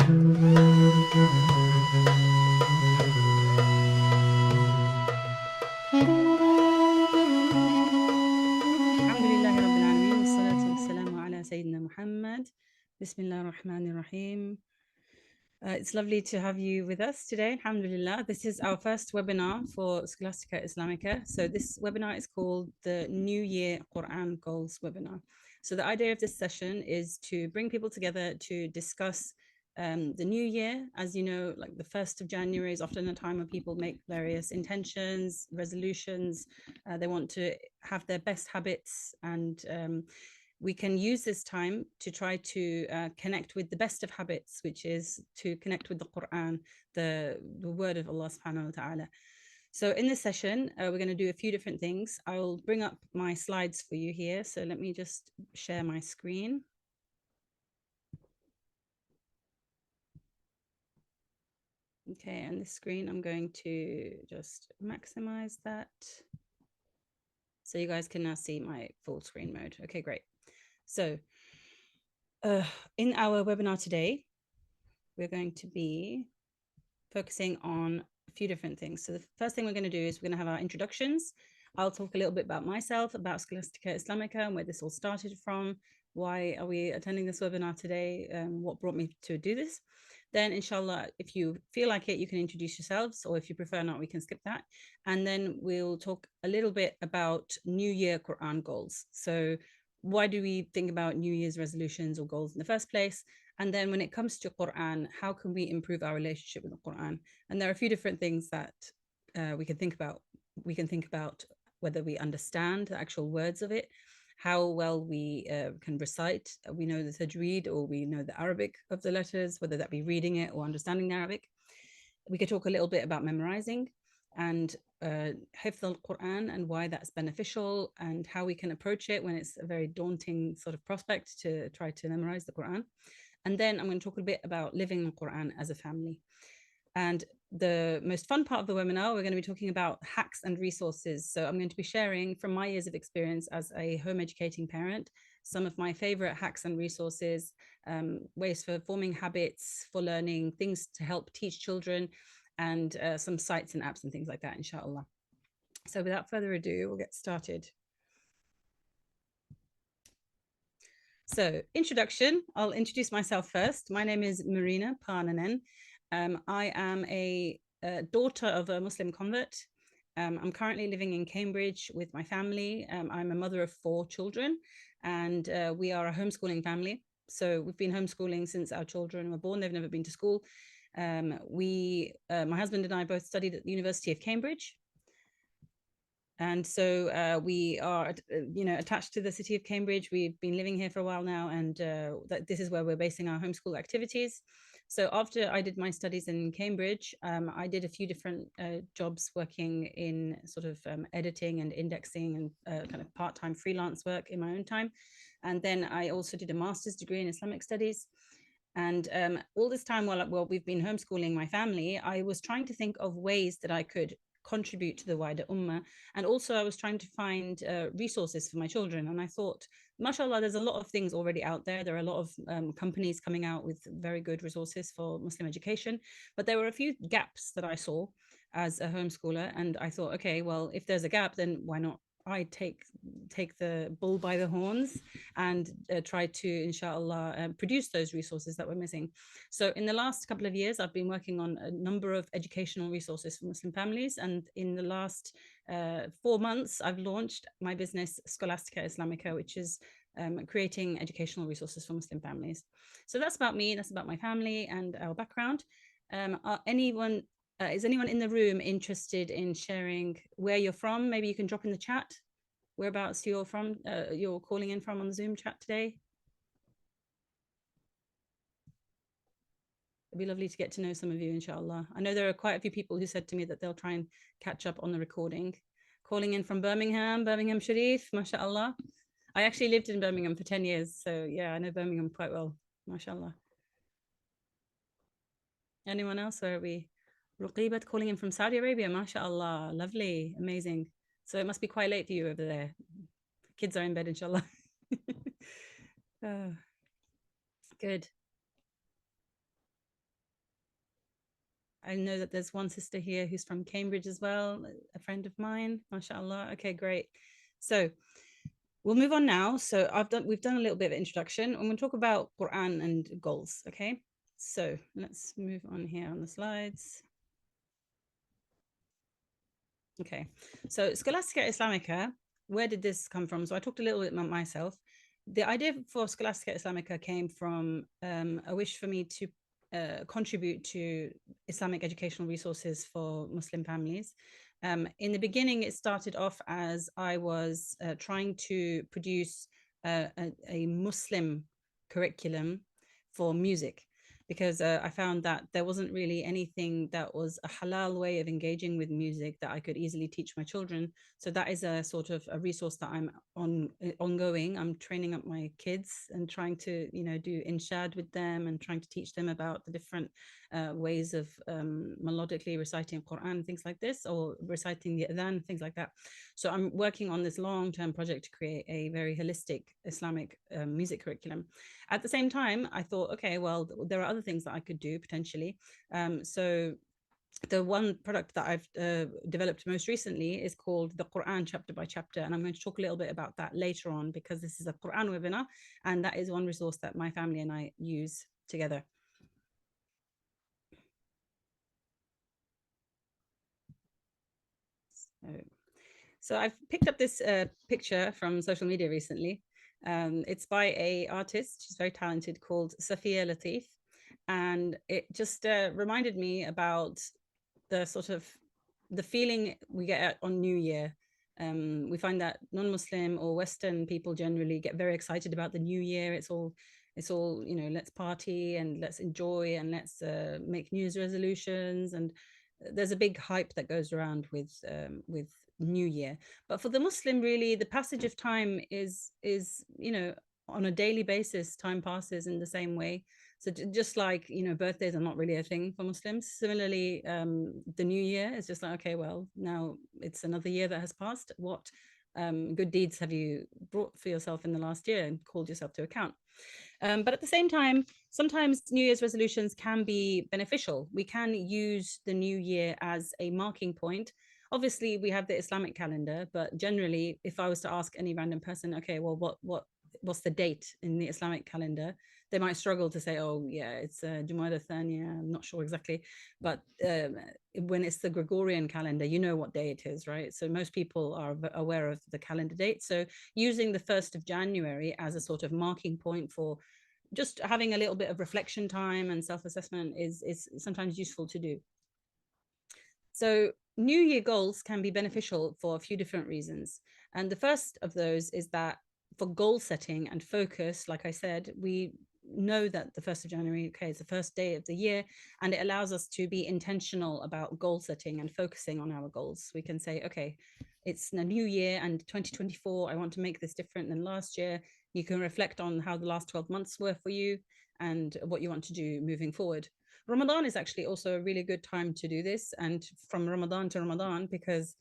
Alhamdulillahi Rabbil Alameen, wassalatu wassalamu ala Sayyidina Muhammad. Bismillah ar-Rahman ar-Rahim. It's lovely to have you with us today, alhamdulillah. This is our first webinar for Scholastica Islamica. So this webinar is called the New Year Qur'an Goals webinar. So the idea of this session is to bring people together to discuss the new year. As you know, like the 1st of January is often a time when people make various intentions, resolutions. They want to have their best habits, and we can use this time to try to connect with the best of habits, which is to connect with the Qur'an, the word of Allah subhanahu wa ta'ala. So in this session, we're going to do a few different things. I'll bring up my slides for you here. So let me just share my screen. Okay, and this screen, I'm going to just maximize that so you guys can now see my full screen mode. Okay, great. So in our webinar today, we're going to be focusing on a few different things. So the first thing we're going to do is we're going to have our introductions. I'll talk a little bit about myself, about Scholastica Islamica and where this all started from. Why are we attending this webinar today? What brought me to do this? Then inshallah, if you feel like it, you can introduce yourselves, or if you prefer not, we can skip that. And then we'll talk a little bit about New Year Quran goals. So why do we think about New Year's resolutions or goals in the first place? And then when it comes to Quran, how can we improve our relationship with the Quran? And there are a few different things that we can think about. We can think about whether we understand the actual words of it, how well we can recite. We know the tajweed, or we know the Arabic of the letters, whether that be reading it or understanding the Arabic. We could talk a little bit about memorizing and hifz al-Quran and why that's beneficial, and how we can approach it when it's a very daunting sort of prospect to try to memorize the Quran. And then I'm going to talk a bit about living the Quran as a family. And the most fun part of the webinar, we're going to be talking about hacks and resources. So I'm going to be sharing from my years of experience as a home educating parent, some of my favorite hacks and resources, ways for forming habits, for learning, things to help teach children, and some sites and apps and things like that, inshallah. So without further ado, we'll get started. So introduction, I'll introduce myself first. My name is Marina Parnanen. I am a daughter of a Muslim convert. I'm currently living in Cambridge with my family. I'm a mother of 4 children, and we are a homeschooling family. So we've been homeschooling since our children were born. They've never been to school. My husband and I both studied at the University of Cambridge. And so we are, attached to the city of Cambridge. We've been living here for a while now, and this is where we're basing our homeschool activities. So after I did my studies in Cambridge, I did a few different jobs working in sort of editing and indexing and kind of part-time freelance work in my own time. And then I also did a master's degree in Islamic studies. And all this time while we've been homeschooling my family, I was trying to think of ways that I could contribute to the wider ummah. And also I was trying to find resources for my children. And I thought, mashallah, there's a lot of things already out there. There are a lot of companies coming out with very good resources for Muslim education. But there were a few gaps that I saw as a homeschooler. And I thought, okay, well, if there's a gap, then why not I take the bull by the horns and try to, inshallah, produce those resources that we're missing. So in the last couple of years, I've been working on a number of educational resources for Muslim families. And in the last 4 months, I've launched my business, Scholastica Islamica, which is creating educational resources for Muslim families. So that's about me. That's about my family and our background. Is anyone in the room interested in sharing where you're from? Maybe you can drop in the chat whereabouts you're from, you're calling in from on the Zoom chat today. It'd be lovely to get to know some of you, inshallah. I know there are quite a few people who said to me that they'll try and catch up on the recording. Calling in from Birmingham Sharif, mashallah. I actually lived in Birmingham for 10 years. So yeah, I know Birmingham quite well, mashallah. Anyone else? Where are we? Ruqibat calling in from Saudi Arabia, mashallah, lovely, amazing. So it must be quite late for you over there. Kids are in bed, inshallah. Oh, good. I know that there's one sister here who's from Cambridge as well, a friend of mine, mashallah. Okay, great. So we'll move on now. So we've done a little bit of introduction. I'm going to talk about Quran and goals. Okay, so let's move on here on the slides. Okay, so Scholastica Islamica, where did this come from? So I talked a little bit about myself. The idea for Scholastica Islamica came from a wish for me to contribute to Islamic educational resources for Muslim families. In the beginning, it started off as I was trying to produce a Muslim curriculum for music, because I found that there wasn't really anything that was a halal way of engaging with music that I could easily teach my children. So that is a sort of a resource that I'm ongoing. I'm training up my kids and trying to, do inshad with them and trying to teach them about the different ways of melodically reciting Quran, things like this, or reciting the adhan, things like that. So I'm working on this long-term project to create a very holistic Islamic music curriculum. At the same time, I thought, okay, well, there are other things that I could do potentially. So the one product that I've developed most recently is called the Quran chapter by chapter. And I'm going to talk a little bit about that later on, because this is a Quran webinar. And that is one resource that my family and I use together. So I've picked up this picture from social media recently. It's by a artist, she's very talented, called Safia Latif. And it just reminded me about the sort of the feeling we get on New Year. We find that non-Muslim or Western people generally get very excited about the New Year. It's all, let's party and let's enjoy and let's make New Year's resolutions. And there's a big hype that goes around with New Year. But for the Muslim, really, the passage of time is on a daily basis, time passes in the same way. So just like, birthdays are not really a thing for Muslims. Similarly, the new year is just like, okay, well, now it's another year that has passed. What good deeds have you brought for yourself in the last year and called yourself to account? But at the same time, sometimes New Year's resolutions can be beneficial. We can use the new year as a marking point. Obviously, we have the Islamic calendar, but generally, if I was to ask any random person, okay, well, what's the date in the Islamic calendar? They might struggle to say, oh, yeah, it's Jumada Thaniya. I'm not sure exactly. But when it's the Gregorian calendar, you know what day it is, right? So most people are aware of the calendar date. So using the 1st of January as a sort of marking point for just having a little bit of reflection time and self-assessment is sometimes useful to do. So New Year goals can be beneficial for a few different reasons. And the first of those is that for goal setting and focus, like I said, we know that the 1st of January, okay, is the first day of the year, and it allows us to be intentional about goal setting and focusing on our goals. We can say, okay, it's a new year and 2024, I want to make this different than last year. You can reflect on how the last 12 months were for you and what you want to do moving forward. Ramadan is actually also a really good time to do this, and from Ramadan to Ramadan, because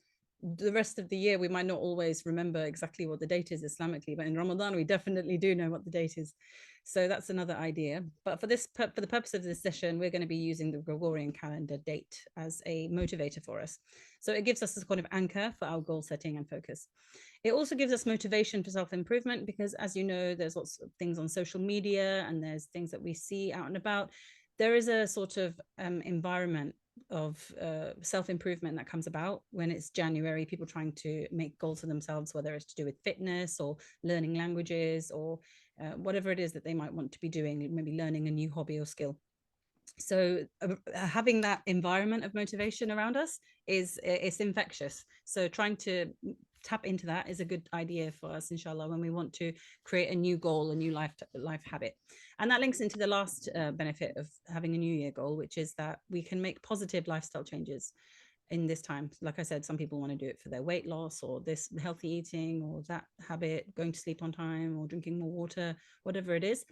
the rest of the year we might not always remember exactly what the date is Islamically, but in Ramadan we definitely do know what the date is. So that's another idea. But for the purpose of this session, we're going to be using the Gregorian calendar date as a motivator for us. So it gives us a kind of anchor for our goal setting and focus. It also gives us motivation for self-improvement, because as you know, there's lots of things on social media and there's things that we see out and about. There is a sort of environment of self-improvement that comes about when it's January, people trying to make goals for themselves, whether it's to do with fitness or learning languages or whatever it is that they might want to be doing, maybe learning a new hobby or skill. So having that environment of motivation around us it's infectious. So trying to tap into that is a good idea for us, inshallah, when we want to create a new goal, a new life habit. And that links into the last benefit of having a new year goal, which is that we can make positive lifestyle changes in this time. Like I said, some people want to do it for their weight loss or this healthy eating or that habit, going to sleep on time or drinking more water, whatever it is.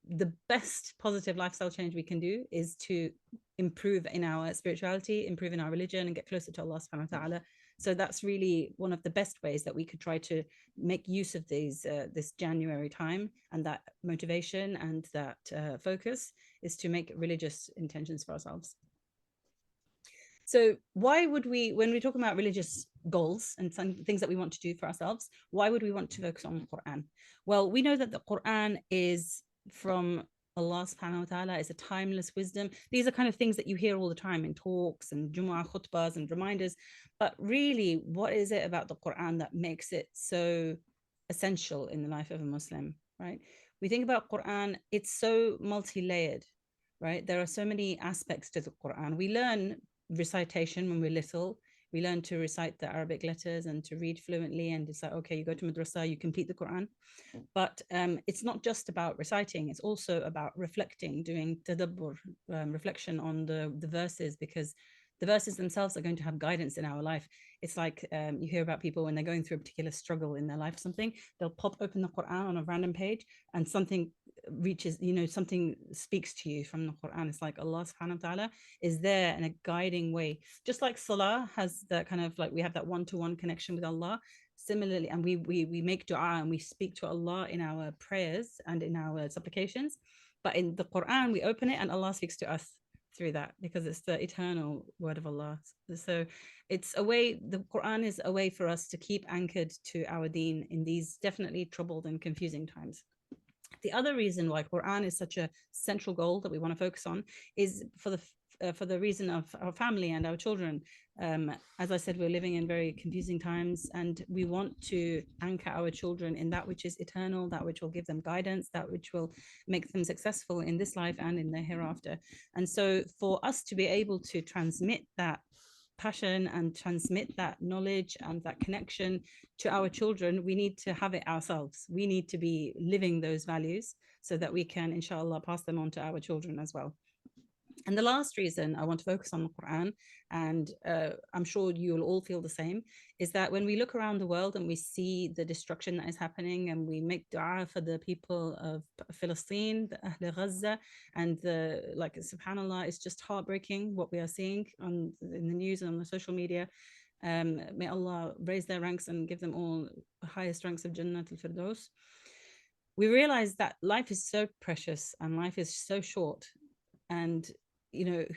The best positive lifestyle change we can do is to improve in our spirituality, improve in our religion, and get closer to Allah subhanahu wa ta'ala. So that's really one of the best ways that we could try to make use of this January time, and that motivation and that focus is to make religious intentions for ourselves. So why would we, when we talk about religious goals and some things that we want to do for ourselves, why would we want to focus on the Quran? Well, we know that the Quran is from Allah subhanahu wa ta'ala, is a timeless wisdom. These are kind of things that you hear all the time in talks and Jumu'ah khutbahs and reminders. But really, what is it about the Quran that makes it so essential in the life of a Muslim, right? We think about Quran, it's so multi-layered, right? There are so many aspects to the Quran. We learn recitation when we're little. We learn to recite the Arabic letters and to read fluently. And it's like, okay, you go to madrasa, you complete the Quran. But it's not just about reciting, it's also about reflecting, doing tadabbur, reflection on the verses, because the verses themselves are going to have guidance in our life. It's like you hear about people when they're going through a particular struggle in their life or something, they'll pop open the Quran on a random page and something reaches, something speaks to you from the Quran. It's like Allah subhanahu wa ta'ala is there in a guiding way. Just like Salah has that kind of like, we have that one-to-one connection with Allah. Similarly, and we make dua and we speak to Allah in our prayers and in our supplications. But in the Quran, we open it and Allah speaks to us through that, because it's the eternal word of Allah. So it's a way, the Quran is a way for us to keep anchored to our deen in these definitely troubled and confusing times. The other reason why Quran is such a central goal that we want to focus on is for the reason of our family and our children. As I said, we're living in very confusing times, and we want to anchor our children in that which is eternal, that which will give them guidance, that which will make them successful in this life and in the hereafter. And so for us to be able to transmit that passion and transmit that knowledge and that connection to our children, we need to have it ourselves. We need to be living those values so that we can, inshallah, pass them on to our children as well. And the last reason I want to focus on the Quran, and I'm sure you'll all feel the same, is that when we look around the world and we see the destruction that is happening, and we make dua for the people of Palestine, the Ahl Gaza, and like, subhanallah, it's just heartbreaking what we are seeing in the news and on the social media. May Allah raise their ranks and give them all the highest ranks of Jannat al-Firdaus. We realize that life is so precious and life is so short, and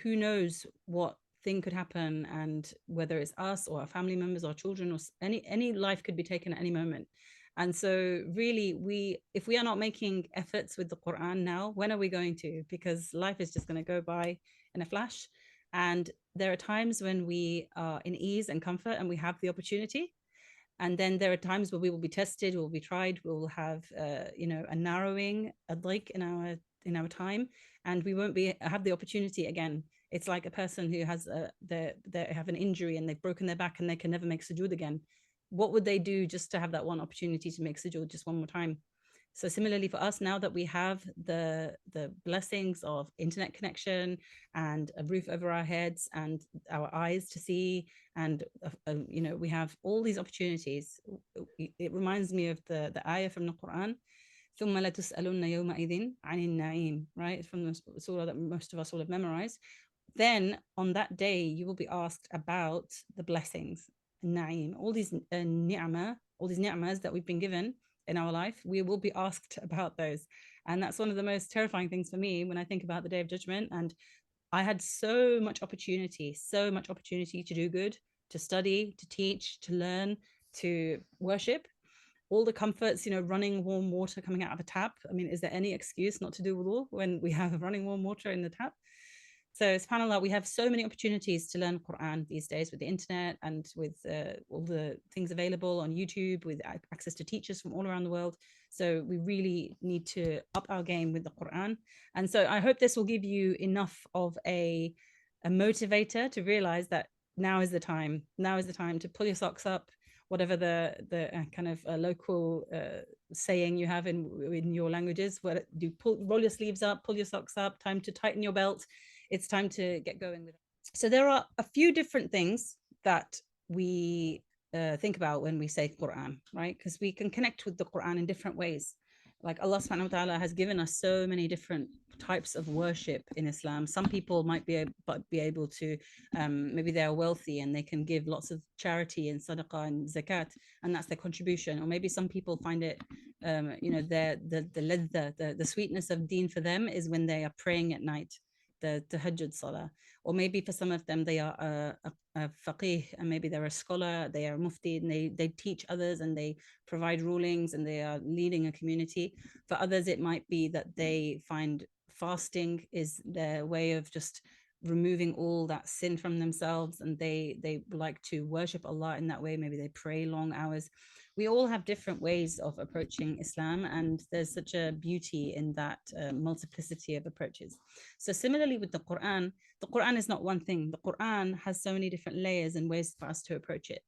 who knows what thing could happen, and whether it's us or our family members or children or any life could be taken at any moment. And so really, if we are not making efforts with the Quran now, when are we going to? Because life is just going to go by in a flash. And there are times when we are in ease and comfort and we have the opportunity, and then there are times where we will be tested, we'll be tried, we'll have a narrowing, a break in our time, and we won't have the opportunity again. It's like a person who has they have an injury and they've broken their back and they can never make sujood again. What would they do just to have that one opportunity to make sujood just one more time? So similarly for us, now that we have the blessings of internet connection and a roof over our heads and our eyes to see, and we have all these opportunities, it reminds me of the ayah from the Quran, ثم لتسألن يومئذ عن النعيم, right? It's from the surah that most of us will have memorized. Then on that day, you will be asked about the blessings, na'im, all these ni'mah, all these ni'mas that we've been given in our life. We will be asked about those. And that's one of the most terrifying things for me when I think about the Day of Judgment. And I had so much opportunity to do good, to study, to teach, to learn, to worship. All the comforts, running warm water coming out of a tap. I mean, is there any excuse not to do wudu when we have running warm water in the tap? So subhanAllah, we have so many opportunities to learn Quran these days with the internet and with all the things available on YouTube, with access to teachers from all around the world. So we really need to up our game with the Quran. And so I hope this will give you enough of a motivator to realize that now is the time. Now is the time to pull your socks up, whatever the kind of local saying you have in your languages, where you roll your sleeves up, pull your socks up, time to tighten your belt. It's time to get going with it. So there are a few different things that we think about when we say Quran, right? Because we can connect with the Quran in different ways. Like Allah subhanahu wa ta'ala has given us so many different types of worship in Islam. Some people might be able to, maybe they're wealthy and they can give lots of charity and sadaqah and zakat, and that's their contribution. Or maybe some people find it, the sweetness of deen for them is when they are praying at night. the tahajjud salah. Or maybe for some of them, they are a faqih, and maybe they're a scholar, they are mufti, and they teach others and they provide rulings and they are leading a community. For others, it might be that they find fasting is their way of just removing all that sin from themselves, and they like to worship Allah in that way. Maybe they pray long hours. We all have different ways of approaching Islam, and there's such a beauty in that multiplicity of approaches. So similarly with the Quran is not one thing. The Quran has so many different layers and ways for us to approach it.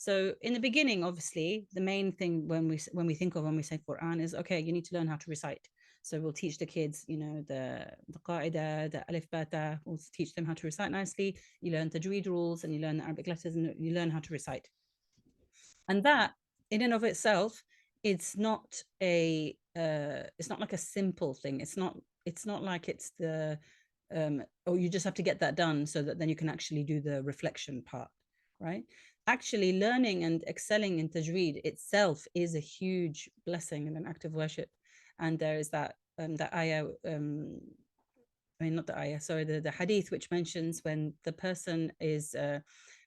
So in the beginning, obviously, the main thing when we think of when we say Quran is, okay, you need to learn how to recite. So we'll teach the kids, the qaida, the alif bata. We'll teach them how to recite nicely. You learn tajweed rules, and you learn the Arabic letters, and you learn how to recite. And that, in and of itself, it's not like a simple thing. It's not like it's the oh, you just have to get that done so that then you can actually do the reflection part, right? Actually, learning and excelling in tajweed itself is a huge blessing and an act of worship. And there is that ayah, I mean, not the ayah, sorry, the hadith, which mentions when the person is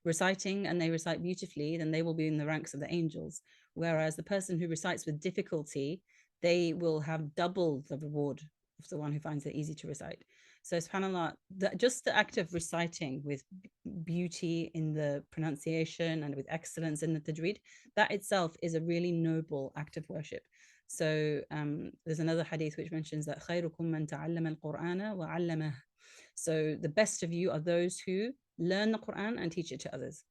reciting and they recite beautifully, then they will be in the ranks of the angels. Whereas the person who recites with difficulty, they will have double the reward of the one who finds it easy to recite. So, subhanAllah, just the act of reciting with beauty in the pronunciation and with excellence in the tajweed, that itself is a really noble act of worship. So there's another hadith which mentions that خيركم من تعلم القرآن وعلمه. So the best of you are those who learn the Quran and teach it to others.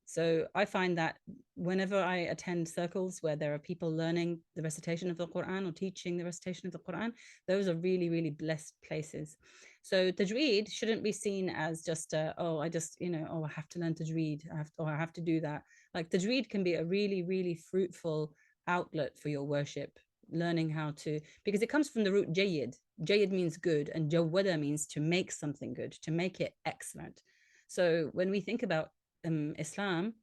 So I find that whenever I attend circles where there are people learning the recitation of the Quran or teaching the recitation of the Quran, those are really, really blessed places. So tajweed shouldn't be seen as just, oh, I just, I have to learn tajweed, I have to do that. Like tajweed can be a really, really fruitful outlet for your worship, learning how to, because it comes from the root jayyid. Jayyid means good, and jawwada means to make something good, to make it excellent. So when we think about Islam,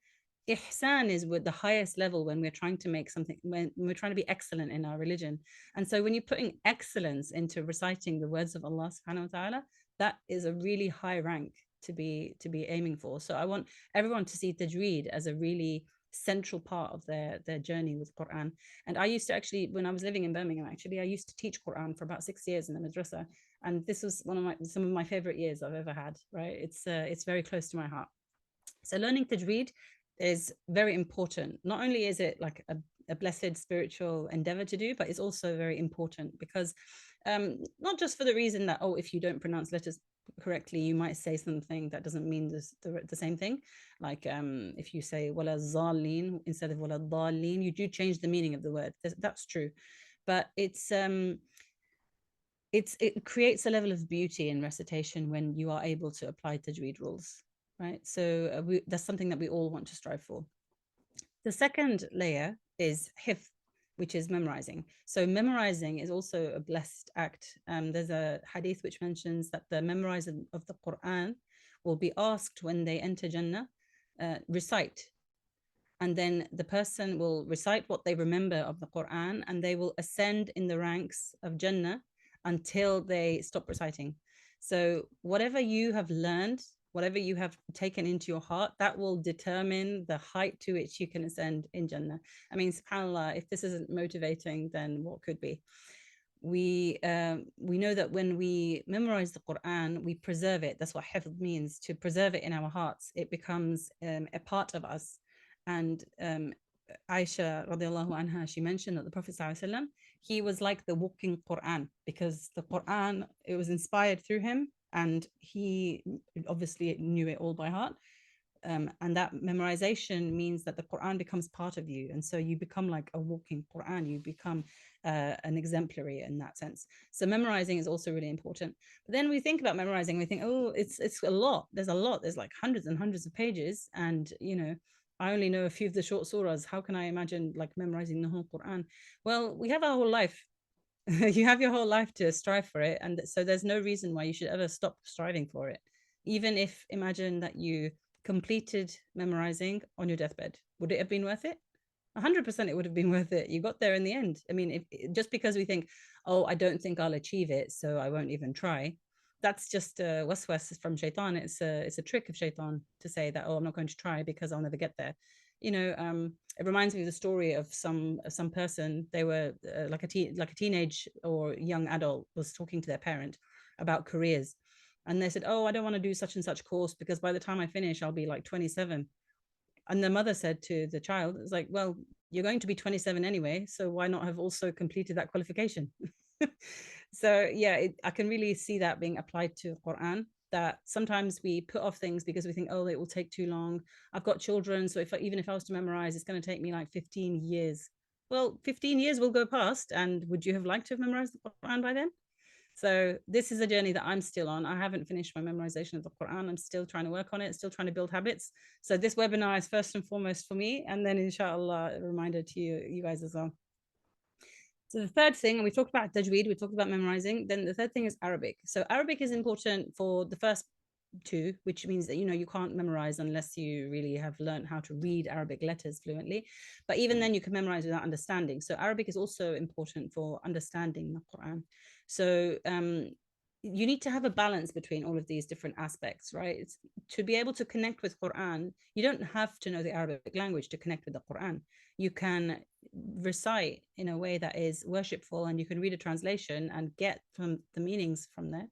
ihsan is with the highest level when we're trying to make something, when we're trying to be excellent in our religion. And so when you're putting excellence into reciting the words of Allah subhanahu wa ta'ala, that is a really high rank to be aiming for. So I want everyone to see tajweed as a really central part of their journey with Quran. And I used to actually, when I was living in Birmingham, actually, I used to teach Quran for about 6 years in the madrasa, and this was some of my favorite years I've ever had. Right, it's very close to my heart. So learning tajweed is very important. Not only is it like a blessed spiritual endeavor to do, but it's also very important because not just for the reason that, oh, if you don't pronounce letters correctly, you might say something that doesn't mean the same thing. Like if you say wala zalin instead of wala dalin, you do change the meaning of the word. That's true. But it creates a level of beauty in recitation when you are able to apply tajweed rules, right? So that's something that we all want to strive for. The second layer is hifz, which is memorizing. So memorizing is also a blessed act. There's a hadith which mentions that the memorizer of the Quran will be asked when they enter Jannah, recite. And then the person will recite what they remember of the Quran, and they will ascend in the ranks of Jannah until they stop reciting. So whatever you have learned, whatever you have taken into your heart, that will determine the height to which you can ascend in Jannah. I mean, subhanAllah, if this isn't motivating, then what could be? We know that when we memorize the Quran, we preserve it. That's what hifz means, to preserve it in our hearts. It becomes a part of us. And Aisha radiallahu anha, she mentioned that the Prophet ﷺ, he was like the walking Quran, because the Quran, it was inspired through him, and he obviously knew it all by heart. And that memorization means that the Quran becomes part of you, and so you become like a walking Quran. You become an exemplary in that sense. So memorizing is also really important. But then we think about memorizing, we think, oh, it's a lot. There's a lot. There's like hundreds and hundreds of pages, and I only know a few of the short surahs. How can I imagine like memorizing the whole Quran? Well, we have our whole life. You have your whole life to strive for it, and so there's no reason why you should ever stop striving for it. Even if, imagine that you completed memorizing on your deathbed, would it have been worth it? 100% it would have been worth it. You got there in the end. I mean, just because we think, oh, I don't think I'll achieve it, so I won't even try. that's just a waswas from shaitan. It's a trick of shaitan to say that, oh, I'm not going to try because I'll never get there. It reminds me of the story of some person. They were like a teenage or young adult was talking to their parent about careers, and they said, oh, I don't want to do such and such course because by the time I finish I'll be like 27. And the mother said to the child, it's like, well, you're going to be 27 anyway, so why not have also completed that qualification? So yeah, I can really see that being applied to Quran, that sometimes we put off things because we think, oh, it will take too long. I've got children, so even if I was to memorize, it's going to take me like 15 years. Well, 15 years will go past, and would you have liked to have memorized the Quran by then? So this is a journey that I'm still on. I haven't finished my memorization of the Quran. I'm still trying to work on it, still trying to build habits. So this webinar is first and foremost for me, and then inshallah, a reminder to you guys as well. So the third thing, and we talked about tajweed, we talked about memorizing. Then the third thing is Arabic. So Arabic is important for the first two, which means that you can't memorize unless you really have learned how to read Arabic letters fluently. But even then, you can memorize without understanding. So Arabic is also important for understanding the Quran. So you need to have a balance between all of these different aspects, right? To be able to connect with Quran, you don't have to know the Arabic language to connect with the Quran. You can recite in a way that is worshipful, and you can read a translation and get from the meanings from there.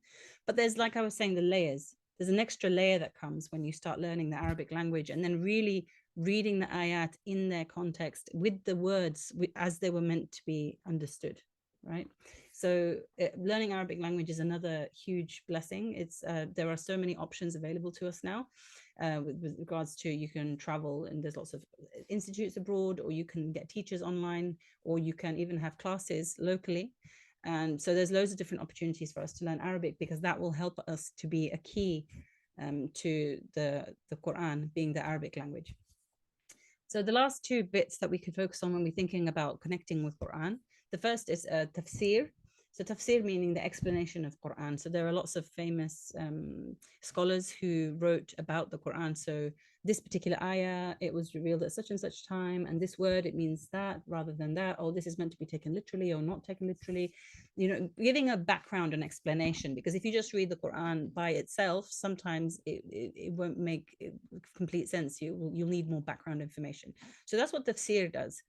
But there's, like I was saying, the layers. There's an extra layer that comes when you start learning the Arabic language and then really reading the ayat in their context with the words as they were meant to be understood, right? So learning Arabic language is another huge blessing. There are so many options available to us now with regards to, you can travel and there's lots of institutes abroad, or you can get teachers online, or you can even have classes locally. And so there's loads of different opportunities for us to learn Arabic, because that will help us to be a key to the Quran being the Arabic language. So the last two bits that we could focus on when we're thinking about connecting with Quran, the first is tafsir. So tafsir meaning the explanation of Quran. So there are lots of famous scholars who wrote about the Quran. So this particular ayah, it was revealed at such and such time, and this word, it means that rather than that, or this is meant to be taken literally or not taken literally, giving a background and explanation. Because if you just read the Quran by itself, sometimes it won't make complete sense. You'll need more background information. So that's what tafsir does.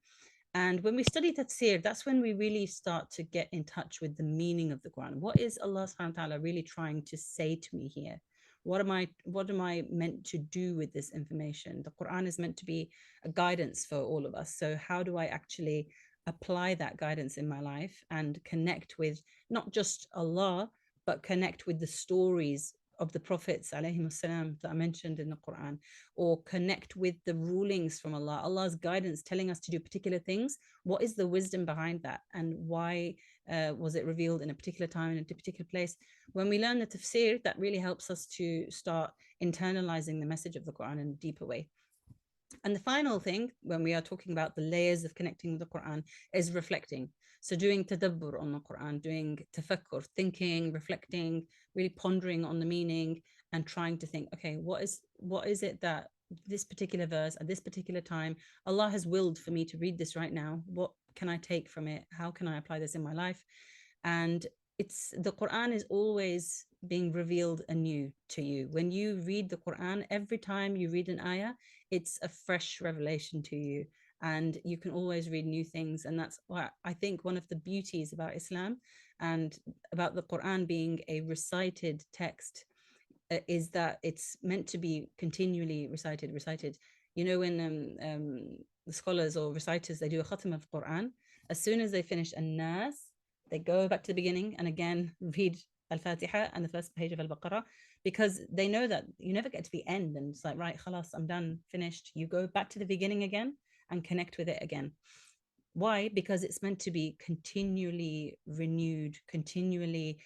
And when we study tafsir, that's when we really start to get in touch with the meaning of the Quran. What is Allah subhanahu wa ta'ala really trying to say to me here? What am I meant to do with this information? The Quran is meant to be a guidance for all of us. So how do I actually apply that guidance in my life and connect with not just Allah, but connect with the stories of the prophets alayhimussalam that I mentioned in the Quran, or connect with the rulings from Allah, Allah's guidance telling us to do particular things. What is the wisdom behind that, and why was it revealed in a particular time in a particular place? When we learn the tafsir, that really helps us to start internalizing the message of the Quran in a deeper way. And the final thing, when we are talking about the layers of connecting with the Quran, is reflecting. So doing tadabbur on the Quran, doing tafakkur, thinking, reflecting, really pondering on the meaning, and trying to think, okay, what is it that this particular verse at this particular time, Allah has willed for me to read this right now? What can I take from it? How can I apply this in my life? And the Quran is always being revealed anew to you. When you read the Quran, every time you read an ayah, it's a fresh revelation to you, and you can always read new things. And that's why I think one of the beauties about Islam and about the Quran being a recited text is that it's meant to be continually recited. When the scholars or reciters, they do a khatam of Quran, as soon as they finish an-nas, they go back to the beginning and again read Al-Fatiha and the first page of Al-Baqarah, because they know that you never get to the end and it's like, right, khalas, I'm done, finished. You go back to the beginning again and connect with it again. Why? Because it's meant to be continually renewed, continually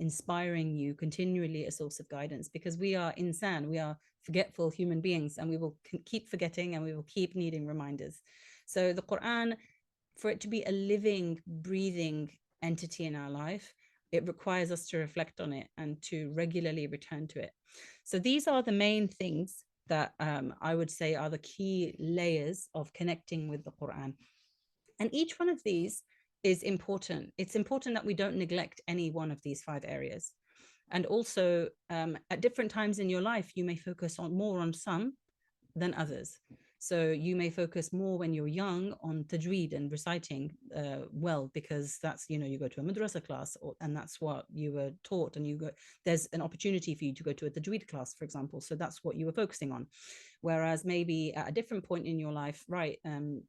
inspiring you, continually a source of guidance, because we are insan, we are forgetful human beings, and we will keep forgetting and we will keep needing reminders. So the Quran, for it to be a living, breathing entity in our life, it requires us to reflect on it and to regularly return to it. So these are the main things that I would say are the key layers of connecting with the Quran. And each one of these is important. It's important that we don't neglect any one of these 5 areas. And also at different times in your life, you may focus on more on some than others. So you may focus more when you're young on tajweed and reciting well, because that's, you know, you go to a madrasa class, and that's what you were taught, and there's an opportunity for you to go to a tajweed class, for example. So that's what you were focusing on. Whereas maybe at a different point in your life, right,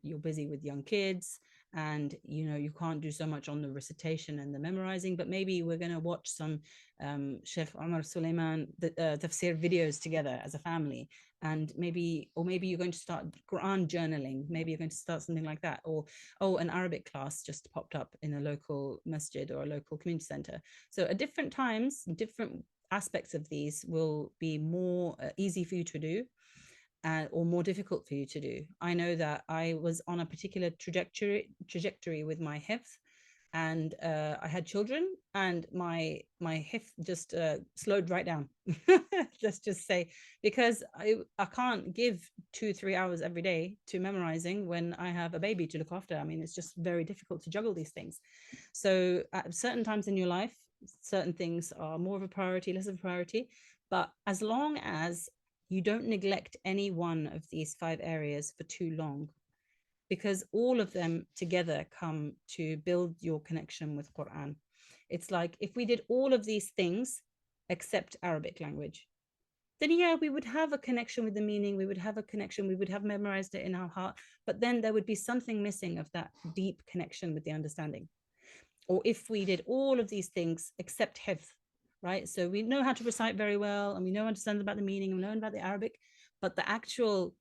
you're busy with young kids, and you know, you can't do so much on the recitation and the memorizing, but maybe we're going to watch some Sheikh Omar Suleiman tafsir videos together as a family. And maybe you're going to start Qur'an journaling. Maybe you're going to start something like that. Or, oh, an Arabic class just popped up in a local masjid or a local community center. So at different times, different aspects of these will be more easy for you to do, or more difficult for you to do. I know that I was on a particular trajectory with my hifz, and I had children, and my hifz just slowed right down. Let's just say, because I can't give 2-3 hours every day to memorizing when I have a baby to look after. I mean, it's just very difficult to juggle these things. So at certain times in your life, certain things are more of a priority, less of a priority. But as long as you don't neglect any one of these 5 areas for too long, because all of them together come to build your connection with Quran. It's like if we did all of these things except Arabic language, then yeah, we would have a connection with the meaning, we would have a connection, we would have memorized it in our heart, but then there would be something missing of that deep connection with the understanding. Or if we did all of these things except hifz, right? So we know how to recite very well, and we know understand about the meaning, and we know about the Arabic, but the actual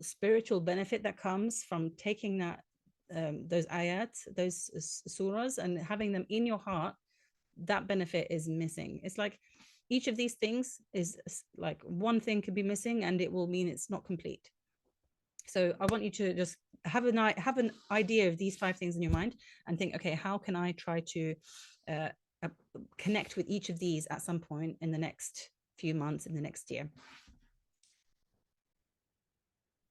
spiritual benefit that comes from taking that those ayat, those surahs, and having them in your heart, that benefit is missing. It's like each of these things is like one thing could be missing, and it will mean it's not complete. So I want you to just have an idea of these 5 things in your mind, and think, okay, how can I try to uh, connect with each of these at some point in the next few months, in the next year.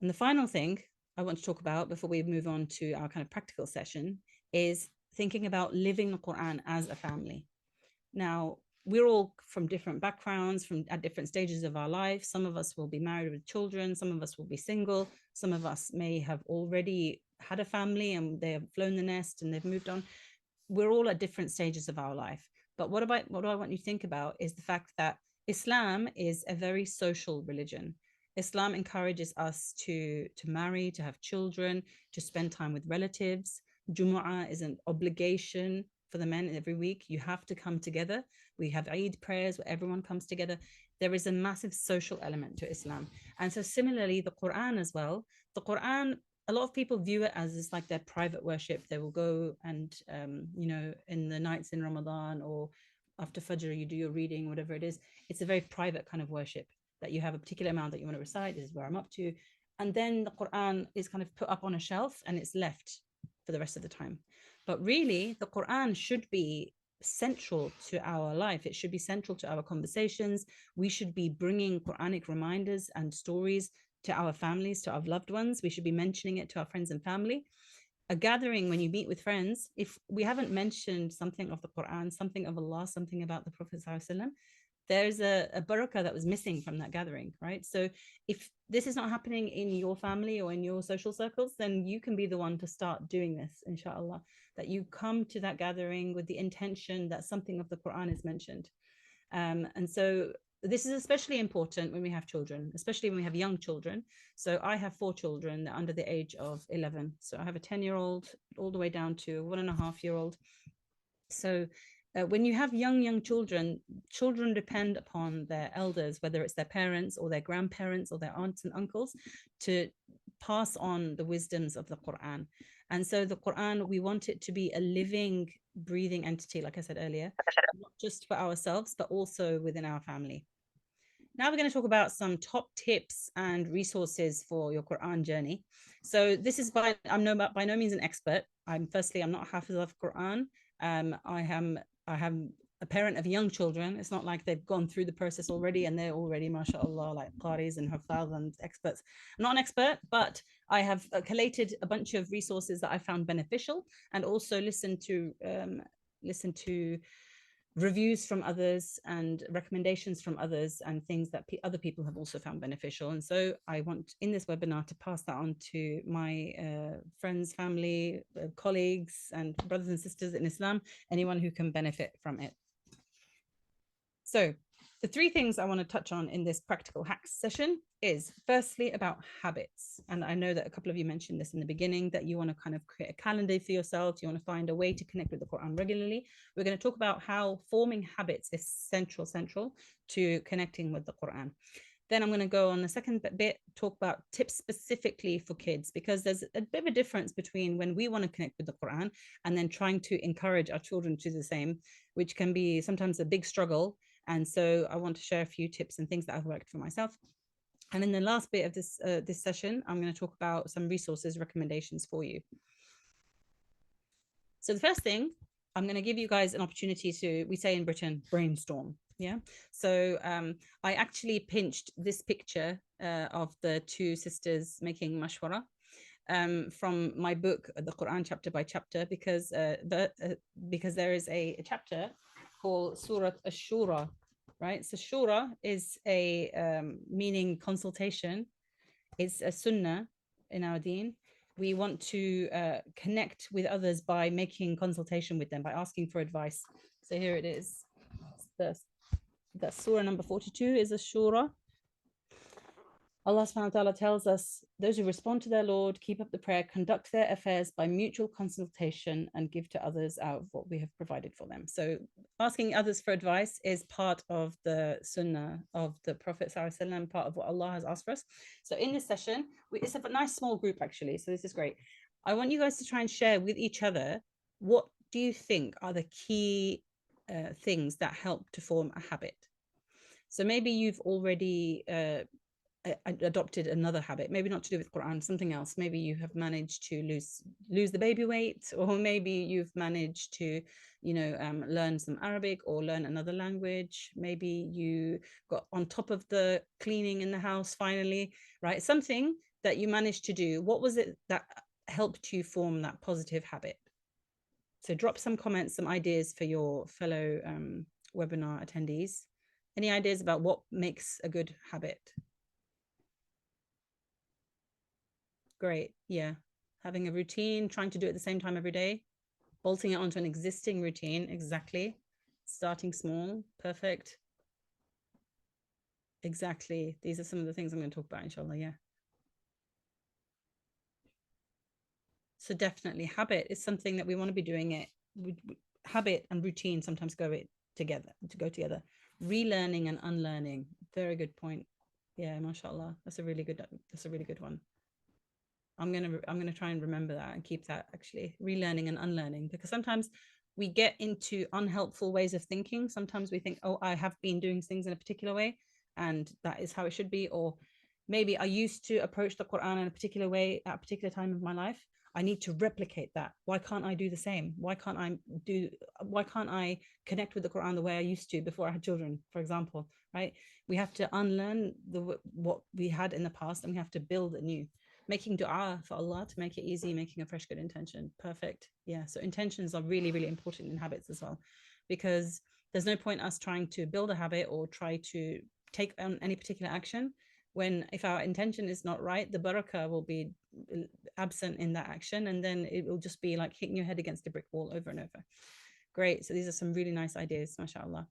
And the final thing I want to talk about before we move on to our kind of practical session is thinking about living the Quran as a family. Now, we're all from different backgrounds, from at different stages of our life. Some of us will be married with children, some of us will be single, some of us may have already had a family and they have flown the nest and they've moved on. We're all at different stages of our life. But what do I want you to think about is the fact that Islam is a very social religion. Islam encourages us to marry, to have children, to spend time with relatives. Jumu'ah is an obligation for the men every week. You have to come together. We have Eid prayers where everyone comes together. There is a massive social element to Islam. And so similarly, the Quran as well. The Quran, a lot of people view it as it's like their private worship. They will go and, you know, in the nights in Ramadan or after Fajr, you do your reading, whatever it is. It's a very private kind of worship that you have a particular amount that you want to recite. This is where I'm up to. And then the Quran is kind of put up on a shelf and it's left for the rest of the time. But really, the Quran should be central to our life. It should be central to our conversations. We should be bringing Quranic reminders and stories to our families, to our loved ones. We should be mentioning it to our friends and family. A gathering, when you meet with friends, if we haven't mentioned something of the Quran, something of Allah, something about the Prophet ﷺ, there's a barakah that was missing from that gathering, right? So if this is not happening in your family or in your social circles, then you can be the one to start doing this, inshallah, that you come to that gathering with the intention that something of the Quran is mentioned. And so this is especially important when we have children, especially when we have young children. So I have 4 children that are under the age of 11. So I have a 10-year-old all the way down to a 1.5-year-old. So when you have young children, children depend upon their elders, whether it's their parents or their grandparents or their aunts and uncles, to pass on the wisdoms of the Quran. And so the Quran, we want it to be a living, breathing entity, like I said earlier, not just for ourselves, but also within our family. Now we're going to talk about some top tips and resources for your Quran journey. So this is I'm by no means an expert. I'm not Hafiz of Quran. I am a parent of young children. It's not like they've gone through the process already and they're already, mashallah, like qaris and hafaz and experts. I'm not an expert, but I have collated a bunch of resources that I found beneficial, and also listened to reviews from others and recommendations from others and things that other people have also found beneficial. And so I want in this webinar to pass that on to my friends, family, colleagues, and brothers and sisters in Islam, anyone who can benefit from it. So the three things I want to touch on in this practical hacks session is firstly about habits. And I know that a couple of you mentioned this in the beginning, that you want to kind of create a calendar for yourself. You want to find a way to connect with the Quran regularly. We're going to talk about how forming habits is central to connecting with the Quran. Then I'm going to go on the second bit, talk about tips specifically for kids, because there's a bit of a difference between when we want to connect with the Quran and then trying to encourage our children to do the same, which can be sometimes a big struggle. And so I want to share a few tips and things that have worked for myself. And in the last bit of this session, I'm going to talk about some resources, recommendations for you. So the first thing, I'm going to give you guys an opportunity to, we say in Britain, brainstorm. Yeah. So I actually pinched this picture of the two sisters making mashwara from my book, the Quran chapter by chapter, because there is a chapter called Surah Ash-Shura, right? So Shura is a meaning consultation. It's a sunnah in our deen. We want to connect with others by making consultation with them, by asking for advice. So here it is. The surah number 42 is a shura. Allah subhanahu wa ta'ala tells us, those who respond to their Lord, keep up the prayer, conduct their affairs by mutual consultation, and give to others out of what we have provided for them. So asking others for advice is part of the sunnah of the Prophet ﷺ, part of what Allah has asked for us. So in this session, it's a nice small group actually, so this is great. I want you guys to try and share with each other, what do you think are the key things that help to form a habit? So maybe you've already adopted another habit, maybe not to do with Quran, something else. Maybe you have managed to lose the baby weight, or maybe you've managed to, learn some Arabic or learn another language. Maybe you got on top of the cleaning in the house finally, right? Something that you managed to do. What was it that helped you form that positive habit? So drop some comments, some ideas for your fellow webinar attendees. Any ideas about what makes a good habit? Great. Yeah. Having a routine, trying to do it at the same time every day, bolting it onto an existing routine. Exactly. Starting small. Perfect. Exactly. These are some of the things I'm going to talk about, inshallah. Yeah. So definitely habit is something that we want to be doing it. Habit and routine sometimes go together. Relearning and unlearning. Very good point. Yeah, mashallah. That's a really good one. I'm gonna try and remember that and keep that, actually, relearning and unlearning, because sometimes we get into unhelpful ways of thinking. Sometimes we think, oh, I have been doing things in a particular way and that is how it should be, or maybe I used to approach the Quran in a particular way at a particular time of my life. I need to replicate that. Why can't I do the same? Why can't I connect with the Quran the way I used to before I had children, for example, right? We have to unlearn what we had in the past, and we have to build anew. Making dua for Allah to make it easy, making a fresh good intention. Perfect. Yeah. So intentions are really, really important in habits as well, because there's no point us trying to build a habit or try to take on any particular action when, if our intention is not right, the barakah will be absent in that action, and then it will just be like hitting your head against a brick wall over and over. Great. So these are some really nice ideas, mashallah.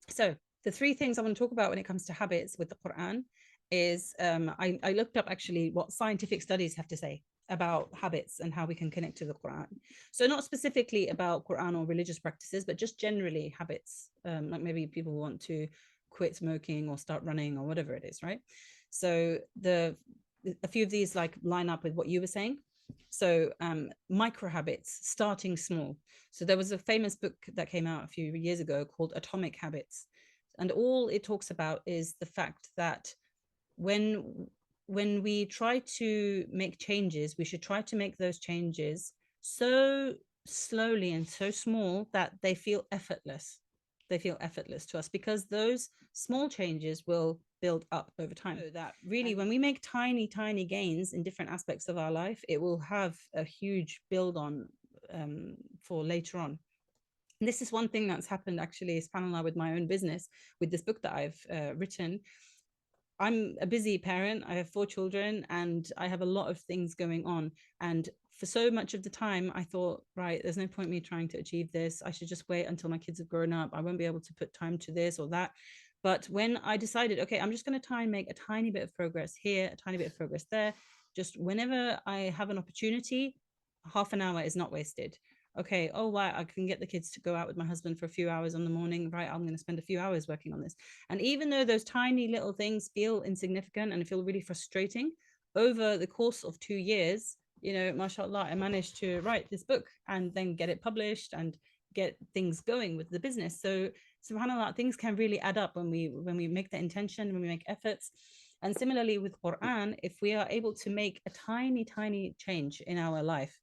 So the three things I want to talk about when it comes to habits with the Quran is I looked up actually what scientific studies have to say about habits and how we can connect to the Quran. So not specifically about Quran or religious practices, but just generally habits, like maybe people want to quit smoking or start running or whatever it is, right? So a few of these like line up with what you were saying. So micro habits, starting small. So there was a famous book that came out a few years ago called Atomic Habits, and all it talks about is the fact that when we try to make changes, we should try to make those changes so slowly and so small that they feel effortless. They feel effortless to us, because those small changes will build up over time. So that really, when we make tiny gains in different aspects of our life, it will have a huge build on for later on. And this is one thing that's happened actually, subhanAllah, with my own business, with this book that I've written. I'm a busy parent. I have 4 children and I have a lot of things going on. And for so much of the time, I thought, right, there's no point me trying to achieve this. I should just wait until my kids have grown up. I won't be able to put time to this or that. But when I decided, okay, I'm just going to try and make a tiny bit of progress here, a tiny bit of progress there, just whenever I have an opportunity, half an hour is not wasted. Okay, oh wow, I can get the kids to go out with my husband for a few hours in the morning, right? I'm going to spend a few hours working on this. And even though those tiny little things feel insignificant and feel really frustrating, over the course of 2 years, mashallah, I managed to write this book and then get it published and get things going with the business. So subhanallah, things can really add up when we make the intention, when we make efforts. And similarly with Quran, if we are able to make a tiny change in our life,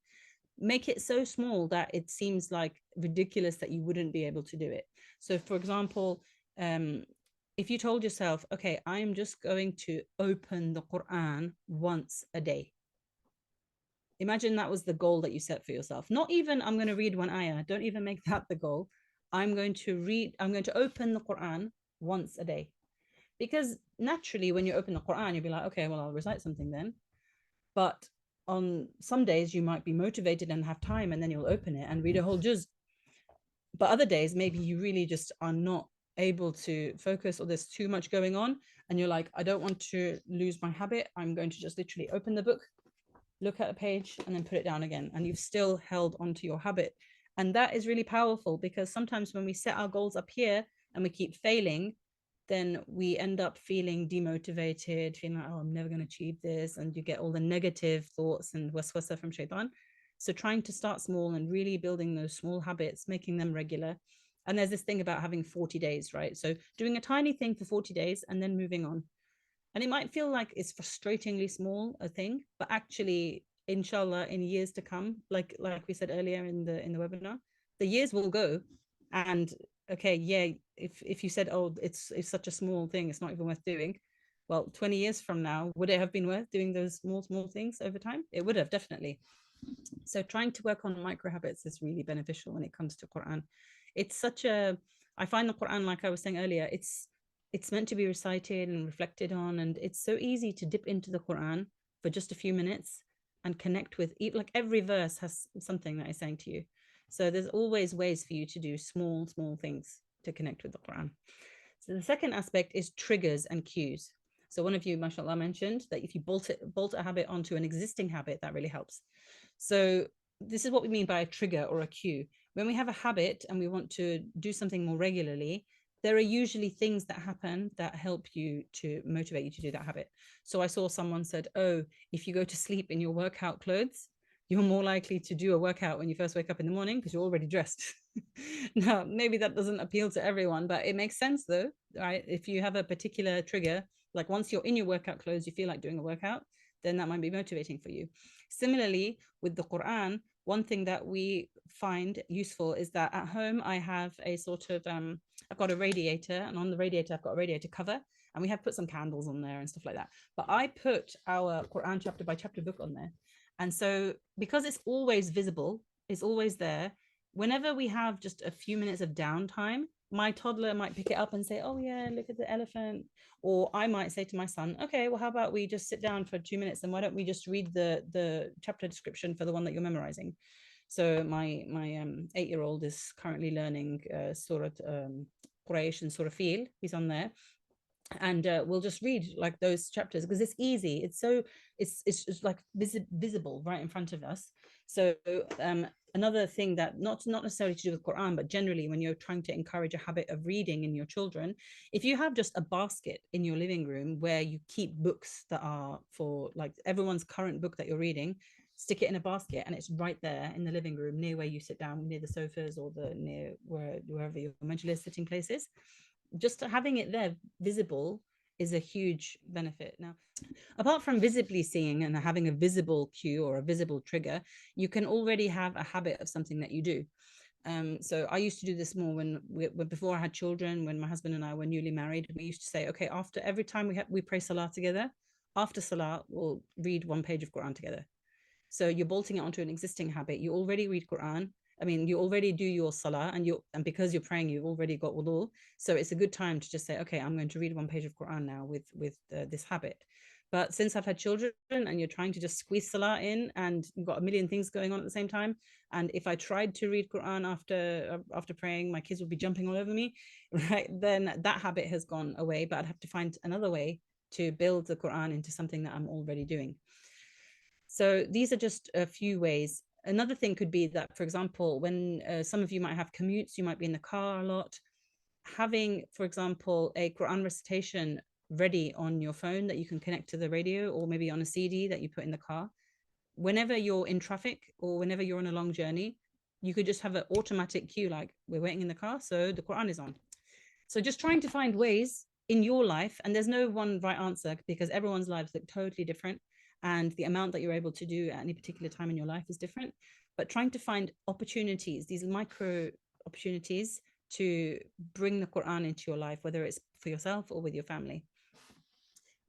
make it so small that it seems like ridiculous that you wouldn't be able to do it. So for example, if you told yourself, okay, I'm just going to open the Quran once a day. Imagine that was the goal that you set for yourself. Not even I'm going to read one ayah. Don't even make that the goal. I'm going to open the Quran once a day. Because naturally, when you open the Quran, you'll be like, okay, well, I'll recite something then. But on some days, you might be motivated and have time, and then you'll open it and read a whole juz. But other days, maybe you really just are not able to focus, or there's too much going on, and you're like, I don't want to lose my habit. I'm going to just literally open the book, look at a page, and then put it down again. And you've still held onto your habit. And that is really powerful, because sometimes when we set our goals up here and we keep failing, then we end up feeling demotivated, feeling like, oh, I'm never going to achieve this. And you get all the negative thoughts and waswasa from shaitan. So trying to start small and really building those small habits, making them regular. And there's this thing about having 40 days, right? So doing a tiny thing for 40 days and then moving on. And it might feel like it's frustratingly small a thing, but actually, inshallah, in years to come, like we said earlier in the webinar, the years will go. And okay, yeah, if you said, oh, it's such a small thing, it's not even worth doing. Well, 20 years from now, would it have been worth doing those small things over time? It would have, definitely. So trying to work on micro habits is really beneficial when it comes to Quran. It's I find the Quran, like I was saying earlier, it's meant to be recited and reflected on, and it's so easy to dip into the Quran for just a few minutes and connect with, like every verse has something that is saying to you. So there's always ways for you to do small things to connect with the Quran. So the second aspect is triggers and cues. So one of you, mashallah, mentioned that if you bolt a habit onto an existing habit, that really helps. So this is what we mean by a trigger or a cue. When we have a habit and we want to do something more regularly, there are usually things that happen that help you to motivate you to do that habit. So I saw someone said, oh, if you go to sleep in your workout clothes, you're more likely to do a workout when you first wake up in the morning because you're already dressed. Now, maybe that doesn't appeal to everyone, but it makes sense though, right? If you have a particular trigger, like once you're in your workout clothes, you feel like doing a workout, then that might be motivating for you. Similarly, with the Quran, one thing that we find useful is that at home I have a sort of I've got a radiator, and on the radiator I've got a radiator cover, and we have put some candles on there and stuff like that. But I put our Quran chapter by chapter book on there, and so because it's always visible, it's always there. Whenever we have just a few minutes of downtime, my toddler might pick it up and say, oh yeah, look at the elephant. Or I might say to my son, okay, well, how about we just sit down for 2 minutes and why don't we just read the chapter description for the one that you're memorizing? So my 8-year-old is currently learning Surah Quraysh and Surah Fil. He's on there. And we'll just read like those chapters because it's easy. It's like visible right in front of us. So another thing that not necessarily to do with Quran, but generally when you're trying to encourage a habit of reading in your children, if you have just a basket in your living room where you keep books that are for like everyone's current book that you're reading, stick it in a basket and it's right there in the living room near where you sit down, near the sofas or near wherever your majlis sitting place is. Just having it there visible is a huge benefit. Now, apart from visibly seeing and having a visible cue or a visible trigger, you can already have a habit of something that you do. So I used to do this more when before I had children, when my husband and I were newly married. We used to say, okay, after every time we pray Salah together, after Salah, we'll read one page of Quran together. So you're bolting it onto an existing habit. You already read Quran. I mean, you already do your salah, and because you're praying, you've already got wudu. So it's a good time to just say, okay, I'm going to read one page of Quran now with this habit. But since I've had children and you're trying to just squeeze salah in, and you've got a million things going on at the same time, and if I tried to read Quran after praying, my kids would be jumping all over me, right? Then that habit has gone away. But I'd have to find another way to build the Quran into something that I'm already doing. So these are just a few ways. Another thing could be that, for example, when some of you might have commutes, you might be in the car a lot. Having, for example, a Quran recitation ready on your phone that you can connect to the radio, or maybe on a CD that you put in the car. Whenever you're in traffic or whenever you're on a long journey, you could just have an automatic cue, like, we're waiting in the car, so the Quran is on. So just trying to find ways in your life, and there's no one right answer because everyone's lives look totally different, and the amount that you're able to do at any particular time in your life is different. But trying to find opportunities, these micro opportunities to bring the Quran into your life, whether it's for yourself or with your family.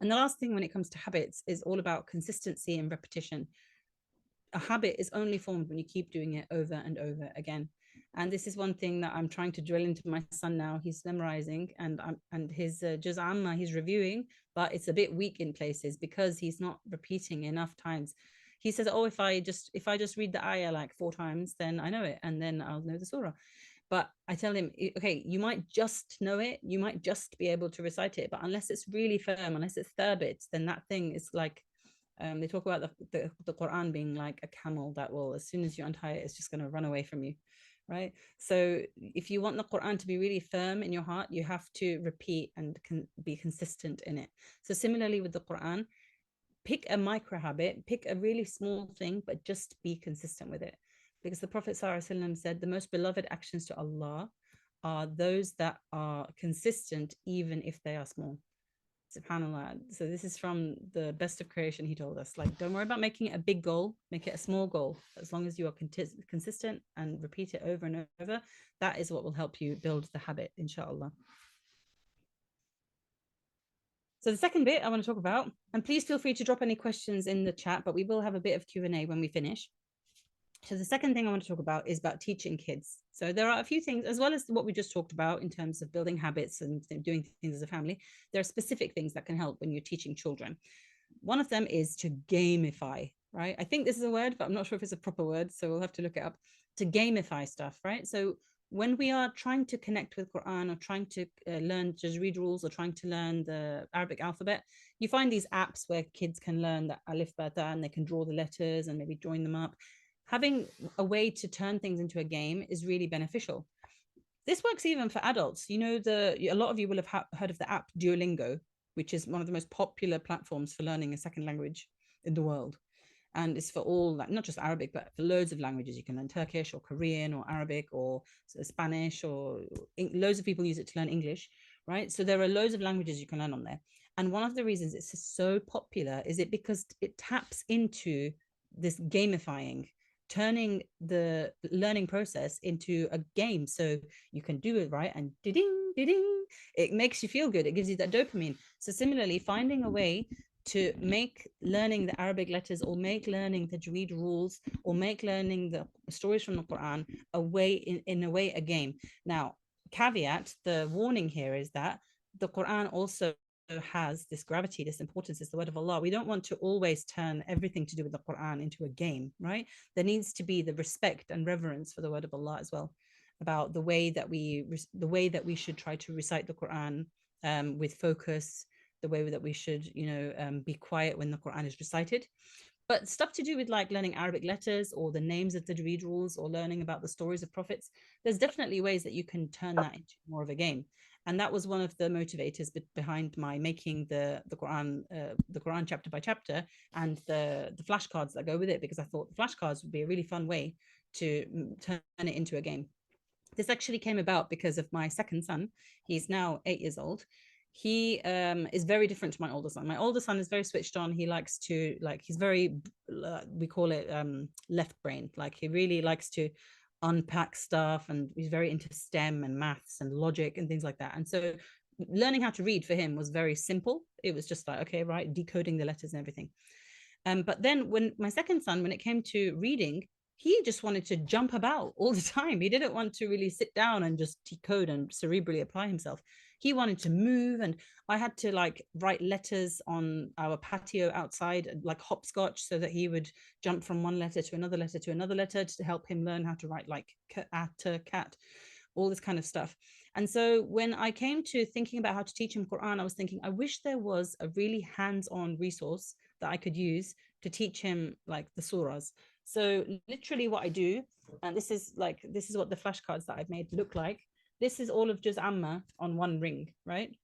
And the last thing when it comes to habits is all about consistency and repetition. A habit is only formed when you keep doing it over and over again. And this is one thing that I'm trying to drill into my son now. He's memorizing, and his Juz Amma he's reviewing, but it's a bit weak in places because he's not repeating enough times. He says, "Oh, if I just read the ayah like 4 times, then I know it, and then I'll know the surah." But I tell him, okay, you might just know it, you might just be able to recite it, but unless it's really firm, unless it's thabit, then that thing is like, they talk about the Quran being like a camel that will, as soon as you untie it, it's just going to run away from you, right? So if you want the Quran to be really firm in your heart, you have to repeat and be consistent in it. So similarly with the Quran, pick a micro habit, pick a really small thing, but just be consistent with it. Because the Prophet ﷺ said the most beloved actions to Allah are those that are consistent, even if they are small. SubhanAllah. So this is from the best of creation. He told us, like, don't worry about making it a big goal, make it a small goal. As long as you are consistent and repeat it over and over, that is what will help you build the habit, inshallah. So the second bit I want to talk about, and please feel free to drop any questions in the chat, but we will have a bit of Q&A when we finish. So the second thing I want to talk about is about teaching kids. So there are a few things, as well as what we just talked about in terms of building habits and doing things as a family, there are specific things that can help when you're teaching children. One of them is to gamify, right? I think this is a word, but I'm not sure if it's a proper word, so we'll have to look it up. To gamify stuff, right? So when we are trying to connect with Quran or trying to learn tajweed rules or trying to learn the Arabic alphabet, you find these apps where kids can learn the alif, ba, ta, and they can draw the letters and maybe join them up. Having a way to turn things into a game is really beneficial. This works even for adults. You know, a lot of you will have heard of the app Duolingo, which is one of the most popular platforms for learning a second language in the world. And it's for all, not just Arabic, but for loads of languages. You can learn Turkish or Korean or Arabic or Spanish, or loads of people use it to learn English, right? So there are loads of languages you can learn on there. And one of the reasons it's so popular is because it taps into this gamifying, turning the learning process into a game. So you can do it right, and ding, ding, it makes you feel good. It gives you that dopamine. So similarly, finding a way to make learning the Arabic letters, or make learning the tajweed rules, or make learning the stories from the Quran in a way a game. Now, caveat, the warning here is that the Quran also has this gravity, this importance, is the word of Allah. We don't want to always turn everything to do with the Quran into a game, right? There needs to be the respect and reverence for the word of Allah as well, about the way that we should try to recite the Quran with focus, the way that we should, be quiet when the Quran is recited. But stuff to do with like learning Arabic letters or the names of the tajweed rules or learning about the stories of prophets, there's definitely ways that you can turn that into more of a game. And that was one of the motivators behind my making the Quran chapter by chapter, and the flashcards that go with it, because I thought the flashcards would be a really fun way to turn it into a game. This actually came about because of my second son. He's now 8 years old. He is very different to my older son. My older son is very switched on. He likes to, he's very, we call it left brain. Like, he really likes to unpack stuff, and he's very into STEM and maths and logic and things like that. And so learning how to read for him was very simple. It was just like, okay, right, decoding the letters and everything. But then when my second son, when it came to reading, he just wanted to jump about all the time. He didn't want to really sit down and just decode and cerebrally apply himself. He wanted to move, and I had to like write letters on our patio outside, like hopscotch, so that he would jump from one letter to another letter to another letter to help him learn how to write like cat, all this kind of stuff. And so when I came to thinking about how to teach him Quran, I was thinking, I wish there was a really hands-on resource that I could use to teach him like the surahs. So literally what I do, and this is what the flashcards that I've made look like. This is all of Juz Amma on one ring, right?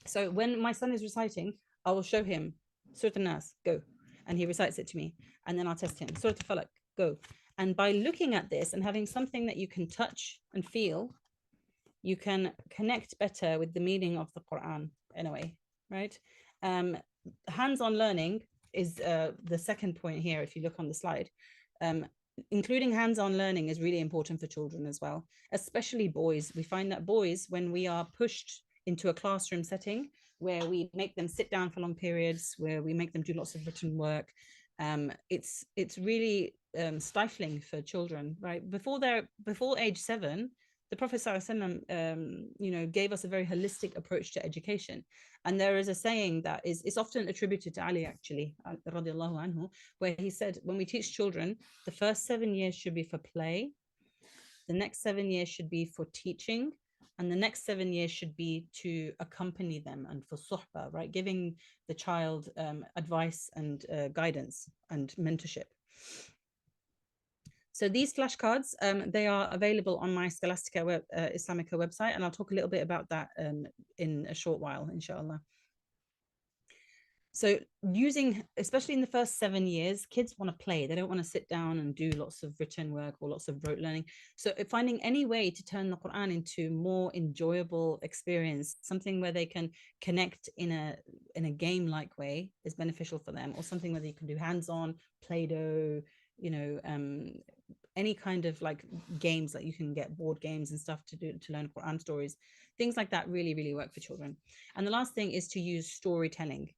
So when my son is reciting, I will show him Surah An-Nas, go. And he recites it to me. And then I'll test him, Surah Al-Falaq, go. And by looking at this and having something that you can touch and feel, you can connect better with the meaning of the Quran in a way, right? Hands-on learning is the second point here, if you look on the slide. Including hands-on learning is really important for children as well, especially boys. We find that boys, when we are pushed into a classroom setting where we make them sit down for long periods, where we make them do lots of written work, it's really stifling for children, right? Before age 7, the Prophet ﷺ, gave us a very holistic approach to education. And there is a saying that is often attributed to Ali, actually, radiallahu anhu, where he said, when we teach children, the first 7 years should be for play, the next 7 years should be for teaching, and the next 7 years should be to accompany them and for suhbah, right? Giving the child advice and guidance and mentorship. So these flashcards, they are available on my Scholastica Islamica website, and I'll talk a little bit about that in a short while, inshallah. So using, especially in the first 7 years, kids want to play. They don't want to sit down and do lots of written work or lots of rote learning. So finding any way to turn the Quran into more enjoyable experience, something where they can connect in a game-like way, is beneficial for them, or something where you can do hands-on, Play-Doh, any kind of like games that you can get, board games and stuff to learn Quran stories. Things like that really, really work for children. And the last thing is to use storytelling.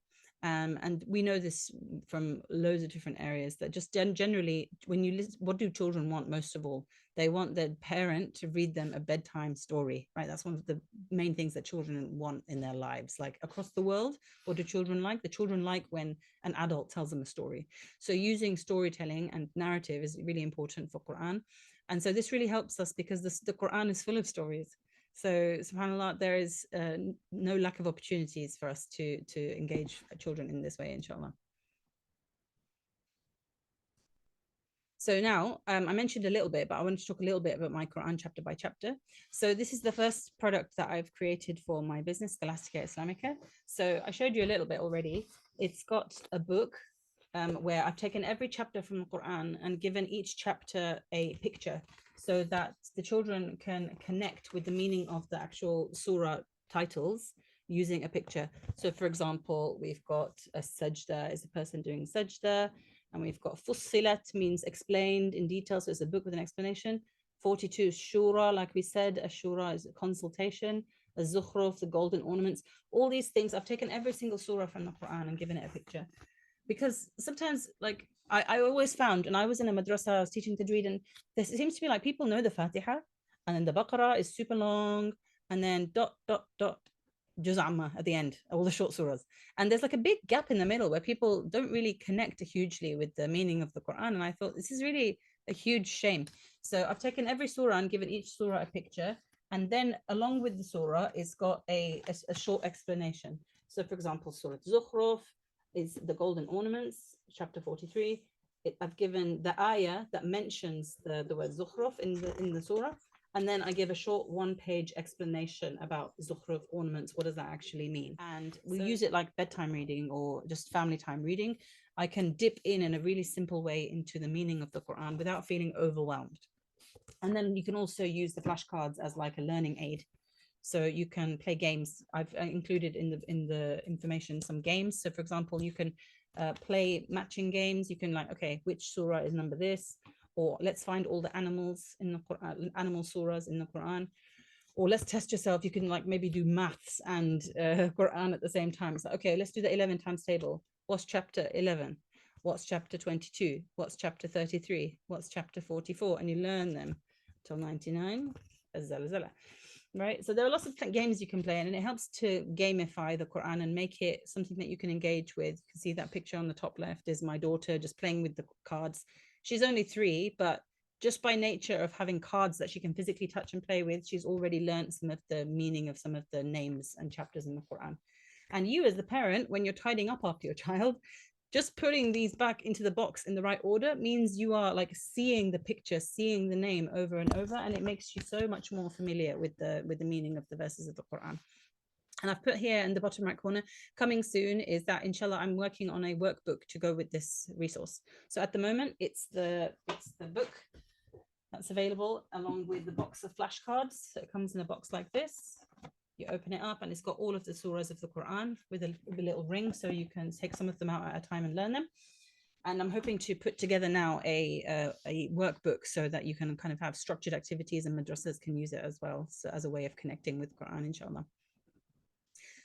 And we know this from loads of different areas, that just generally, when you listen, what do children want most of all? They want their parent to read them a bedtime story, right? That's one of the main things that children want in their lives. Like across the world, what do children like? The children like when an adult tells them a story. So using storytelling and narrative is really important for Quran. And so this really helps us because the Quran is full of stories. So subhanAllah, there is no lack of opportunities for us to engage children in this way, inshallah. So now I mentioned a little bit, but I want to talk a little bit about my Quran chapter by chapter. So this is the first product that I've created for my business, Scholastica Islamica. So I showed you a little bit already. It's got a book where I've taken every chapter from the Quran and given each chapter a picture, so that the children can connect with the meaning of the actual surah titles using a picture. So for example, we've got a sajda is a person doing sajda, and we've got fussilat means explained in detail, so it's a book with an explanation. 42 is shura, like we said, a shura is a consultation. A zukhruf, the golden ornaments. All these things, I've taken every single surah from the Quran and given it a picture. Because sometimes, like, I always found, and I was in a madrasa, I was teaching tajweed, and there seems to be like people know the Fatiha, and then the Baqarah is super long, and then dot Juz Amma at the end, all the short surahs, and there's like a big gap in the middle where people don't really connect hugely with the meaning of the Quran. And I thought this is really a huge shame. So I've taken every surah and given each surah a picture, and then along with the surah, it's got a short explanation. So for example, Surah Zukhruf is the golden ornaments, chapter 43. I've given the ayah that mentions the word Zukhruf in the surah, and then I give a short 1-page explanation about Zukhruf, ornaments. What does that actually mean? And we use it like bedtime reading or just family time reading. I can dip in a really simple way into the meaning of the Quran without feeling overwhelmed. And then you can also use the flashcards as like a learning aid. So you can play games. I've included in the information some games. So for example, you can play matching games. You can like, okay, which surah is number this? Or let's find all the animals in the Quran, animal surahs in the Quran. Or let's test yourself. You can like maybe do maths and Quran at the same time. So okay, let's do the 11 times table. What's chapter 11? What's chapter 22? What's chapter 33? What's chapter 44? And you learn them till 99. Right, so there are lots of games you can play, and it helps to gamify the Quran and make it something that you can engage with. You can see that picture on the top left is my daughter just playing with the cards. She's only 3, but just by nature of having cards that she can physically touch and play with, she's already learned some of the meaning of some of the names and chapters in the Quran. And you, as the parent, when you're tidying up after your child, just putting these back into the box in the right order means you are like seeing the picture, seeing the name over and over, and it makes you so much more familiar with the meaning of the verses of the Quran. And I've put here in the bottom right corner, coming soon is that inshallah I'm working on a workbook to go with this resource. So at the moment it's the book that's available along with the box of flashcards. So it comes in a box like this. You open it up and it's got all of the surahs of the Quran with a little ring, so you can take some of them out at a time and learn them. And I'm hoping to put together now a workbook so that you can kind of have structured activities, and madrasas can use it as well, so as a way of connecting with Quran, inshallah.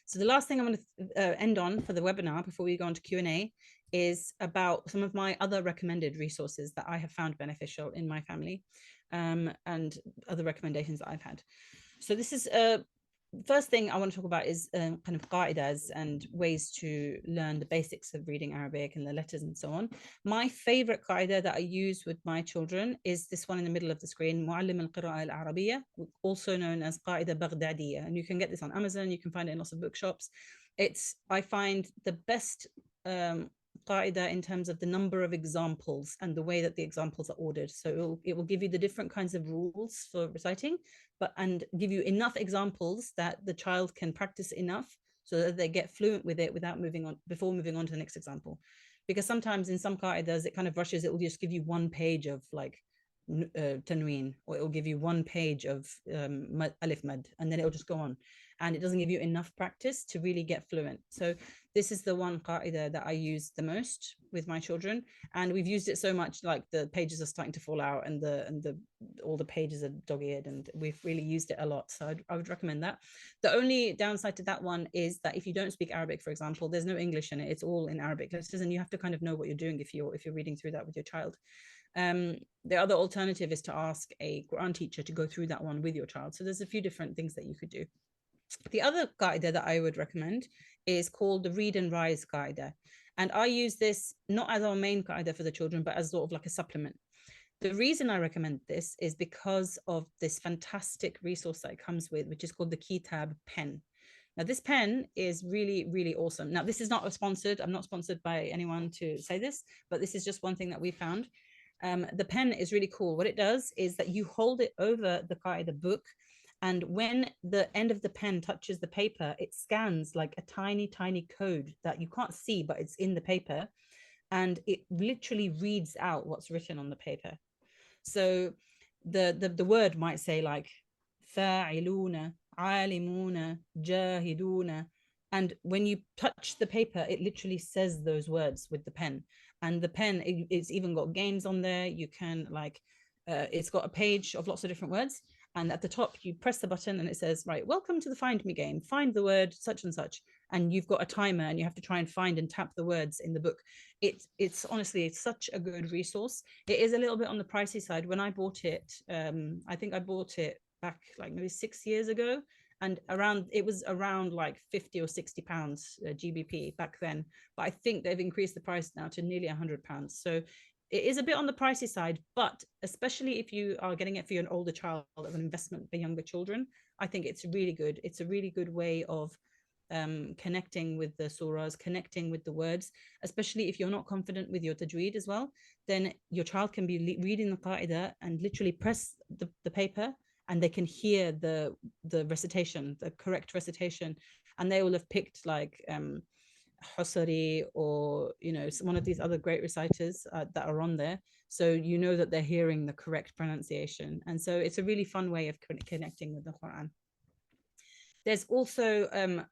So the last thing I'm going to end on for the webinar before we go on to Q&A is about some of my other recommended resources that I have found beneficial in my family, and other recommendations that I've had. So this is first thing I want to talk about is kind of qa'idas and ways to learn the basics of reading Arabic and the letters and so on. My favorite qaida that I use with my children is this one in the middle of the screen, Muallim al-Qira'a al-Arabiyya, also known as Qaida Baghdadiyya. And you can get this on Amazon, you can find it in lots of bookshops. It's, I find, the best qaida in terms of the number of examples and the way that the examples are ordered. So it will give you the different kinds of rules for reciting, and give you enough examples that the child can practice enough so that they get fluent with it without moving on, before moving on to the next example. Because sometimes in some qa'idas it kind of rushes, it will just give you one page of like tanween, or it will give you one page of alif mad, and then it'll just go on, and it doesn't give you enough practice to really get fluent. So this is the one qaida that I use the most with my children, and we've used it so much like the pages are starting to fall out, and all the pages are dog-eared, and we've really used it a lot. So I would recommend that. The only downside to that one is that if you don't speak Arabic, for example, there's no English in it, it's all in Arabic letters, and you have to kind of know what you're doing if you're reading through that with your child. The other alternative is to ask a Quran teacher to go through that one with your child. So there's a few different things that you could do. The other qaida that I would recommend is called the Read and Rise qaida. And I use this not as our main qaida for the children, but as sort of like a supplement. The reason I recommend this is because of this fantastic resource that it comes with, which is called the Kitab pen. Now, this pen is really, really awesome. Now, this is not sponsored. I'm not sponsored by anyone to say this, but this is just one thing that we found. The pen is really cool. What it does is that you hold it over the qaida book, and when the end of the pen touches the paper, it scans like a tiny, tiny code that you can't see, but it's in the paper, and it literally reads out what's written on the paper. So the word might say like fa'iluna, alimuna, jahiduna, and when you touch the paper, it literally says those words with the pen. And the pen, it's even got games on there. You can like, it's got a page of lots of different words. And at the top, you press the button and it says, right, welcome to the Find Me game. Find the word such and such. And you've got a timer and you have to try and find and tap the words in the book. It's honestly, it's such a good resource. It is a little bit on the pricey side. When I bought it, I think I bought it back like maybe 6 years ago. And it was around like 50 or 60 pounds GBP back then. But I think they've increased the price now to nearly 100 pounds. So it is a bit on the pricey side, but especially if you are getting it for an older child, of an investment for younger children, I think it's really good. It's a really good way of connecting with the surahs, connecting with the words, especially if you're not confident with your tajweed as well, then your child can be reading the qaida and literally press the paper, and they can hear the recitation, the correct recitation, and they will have picked like Husari, or one of these other great reciters that are on there, so you know that they're hearing the correct pronunciation. And so it's a really fun way of connecting with the Quran. There's also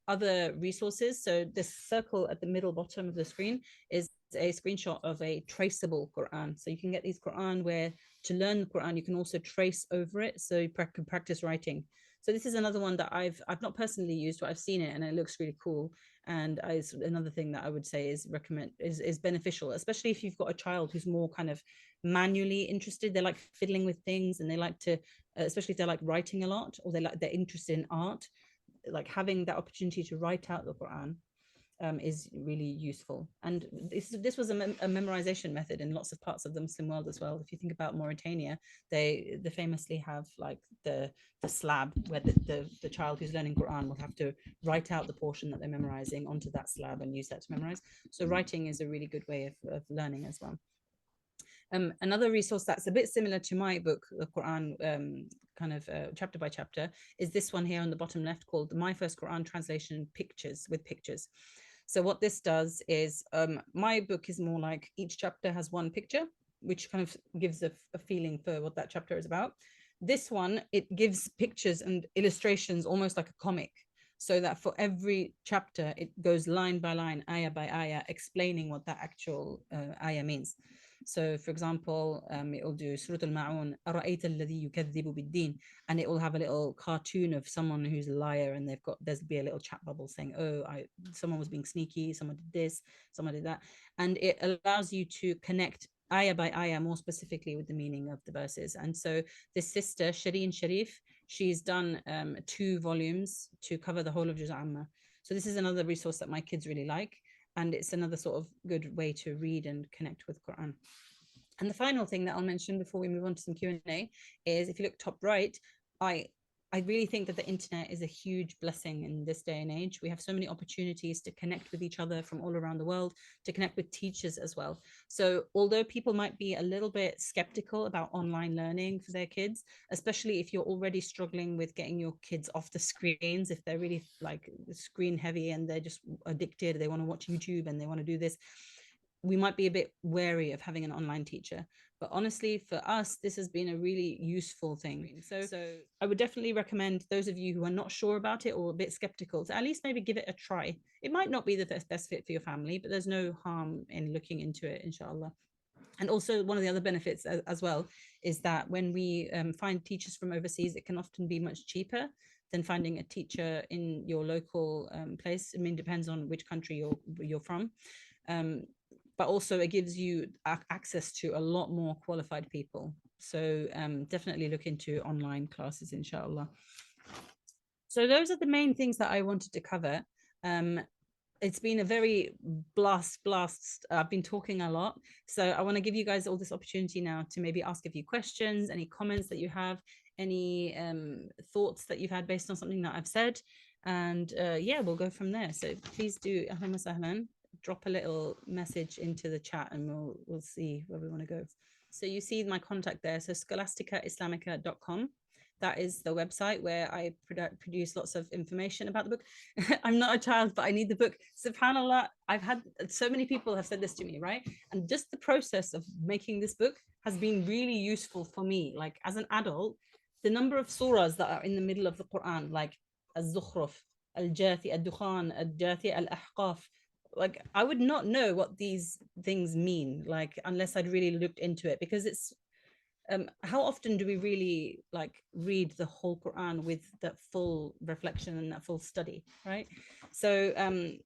other resources. So this circle at the middle bottom of the screen is a screenshot of a traceable Quran. So you can get these Quran where to learn the Quran, you can also trace over it. So you can practice writing. So this is another one that I've not personally used, but I've seen it and it looks really cool. And it's another thing that I would say is is beneficial, especially if you've got a child who's more kind of manually interested. They like fiddling with things, and they like to, especially if they like writing a lot, or they're interested in art. Like having that opportunity to write out the Quran is really useful. And this was a memorization method in lots of parts of the Muslim world as well. If you think about Mauritania, they famously have like the slab where the child who's learning Quran will have to write out the portion that they're memorizing onto that slab and use that to memorize. So writing is a really good way of learning as well. Another resource that's a bit similar to my book, the Quran, kind of chapter by chapter, is this one here on the bottom left called My First Quran Translation Pictures with Pictures. So what this does is my book is more like each chapter has one picture, which kind of gives a feeling for what that chapter is about. This one, it gives pictures and illustrations almost like a comic, so that for every chapter, it goes line by line, ayah by ayah, explaining what that actual ayah means. So, for example, it will do Surah Al-Ma'un, أَرَأَيْتَ الَّذِي يُكَذِّبُ بِالدِّينِ, and it will have a little cartoon of someone who's a liar, and there'll be a little chat bubble saying, oh, someone was being sneaky, someone did this, someone did that. And it allows you to connect ayah by ayah more specifically with the meaning of the verses. And so this sister, Shireen Sharif, she's done 2 volumes to cover the whole of Juz' Amma. So this is another resource that my kids really like, and it's another sort of good way to read and connect with Quran. And the final thing that I'll mention before we move on to some Q&A is, if you look top right, I really think that the internet is a huge blessing in this day and age. We have so many opportunities to connect with each other from all around the world, to connect with teachers as well. So although people might be a little bit skeptical about online learning for their kids, especially if you're already struggling with getting your kids off the screens, if they're really like screen heavy and they're just addicted, they want to watch YouTube and they want to do this, we might be a bit wary of having an online teacher. But honestly, for us, this has been a really useful thing. So I would definitely recommend those of you who are not sure about it or a bit skeptical to at least maybe give it a try. It might not be the best fit for your family, but there's no harm in looking into it, inshallah. And also, one of the other benefits as well is that when we find teachers from overseas, it can often be much cheaper than finding a teacher in your local place. I mean, it depends on which country you're from. But also it gives you access to a lot more qualified people. So definitely look into online classes, inshallah. So those are the main things that I wanted to cover. It's been a very blast. I've been talking a lot. So I want to give you guys all this opportunity now to maybe ask a few questions, any comments that you have, any thoughts that you've had based on something that I've said. And yeah, we'll go from there. So please do, ahlan wa sahlan, drop a little message into the chat and we'll see where we want to go. So you see my contact there. So scholasticaislamica.com. That is the website where I produce lots of information about the book. I'm not a child, but I need the book. SubhanAllah, I've had so many people have said this to me, right? And just the process of making this book has been really useful for me. Like as an adult, the number of surahs that are in the middle of the Quran, like Al-Zukhruf, Al-Jathi, Al-Dukhan, Al-Jathi, Al-Ahqaf, like I would not know what these things mean, like unless I'd really looked into it, because it's how often do we really like read the whole Quran with that full reflection and that full study, right? So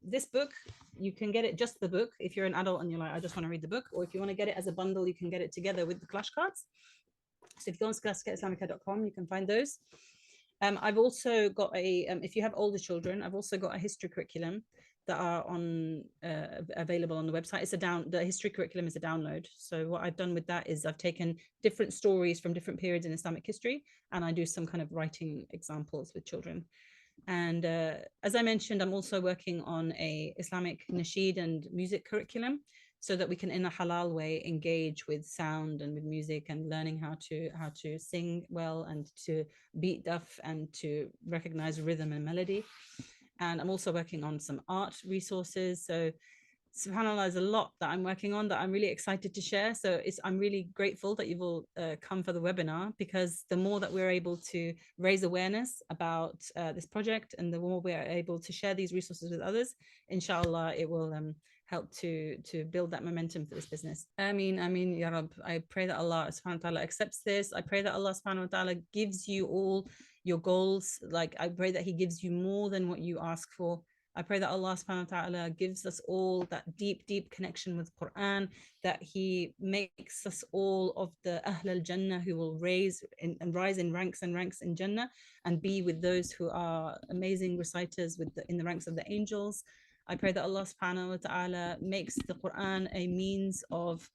this book, you can get it just the book if you're an adult and you're like, I just want to read the book, or if you want to get it as a bundle, you can get it together with the flashcards. So if you go on scholasticaislamica.com, you can find those. I've also got if you have older children, I've also got a history curriculum that are on available on the website. The history curriculum is a download. So what I've done with that is I've taken different stories from different periods in Islamic history, and I do some kind of writing examples with children. And as I mentioned, I'm also working on a Islamic nasheed and music curriculum, so that we can, in a halal way, engage with sound and with music, and learning how to sing well and to beat daf and to recognize rhythm and melody. And I'm also working on some art resources. So subhanAllah, there's a lot that I'm working on that I'm really excited to share. So I'm really grateful that you've all come for the webinar, because the more that we're able to raise awareness about this project, and the more we're able to share these resources with others, inshallah, it will help to build that momentum for this business. Ameen, Ya Rab. I pray that Allah subhanahu wa ta'ala accepts this. I pray that Allah subhanahu wa ta'ala gives you all your goals. Like I pray that He gives you more than what you ask for. I pray that Allah subhanahu wa ta'ala gives us all that deep connection with Qur'an, that He makes us all of the Ahl al-Jannah who will rise in ranks and ranks in Jannah, and be with those who are amazing reciters in the ranks of the angels. I pray that Allah subhanahu wa ta'ala makes the Qur'an a means of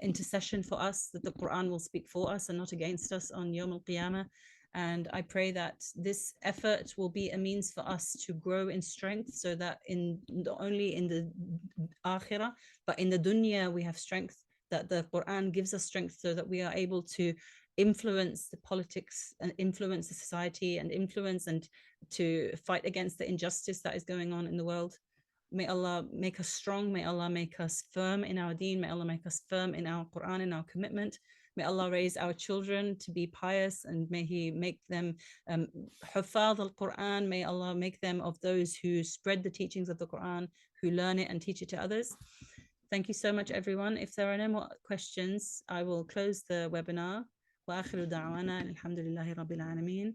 intercession for us, that the Qur'an will speak for us and not against us on Yawm al-Qiyamah. And I pray that this effort will be a means for us to grow in strength, so that not only in the akhirah, but in the dunya we have strength, that the Quran gives us strength so that we are able to influence the politics and influence the society and influence and to fight against the injustice that is going on in the world. May Allah make us strong. May Allah make us firm in our deen. May Allah make us firm in our Quran, in our commitment. May Allah raise our children to be pious, and may He make them Hufadh al-Quran. May Allah make them of those who spread the teachings of the Quran, who learn it and teach it to others. Thank you so much, everyone. If there are no more questions, I will close the webinar. وآخر دعوانا الحمد لله رب العالمين.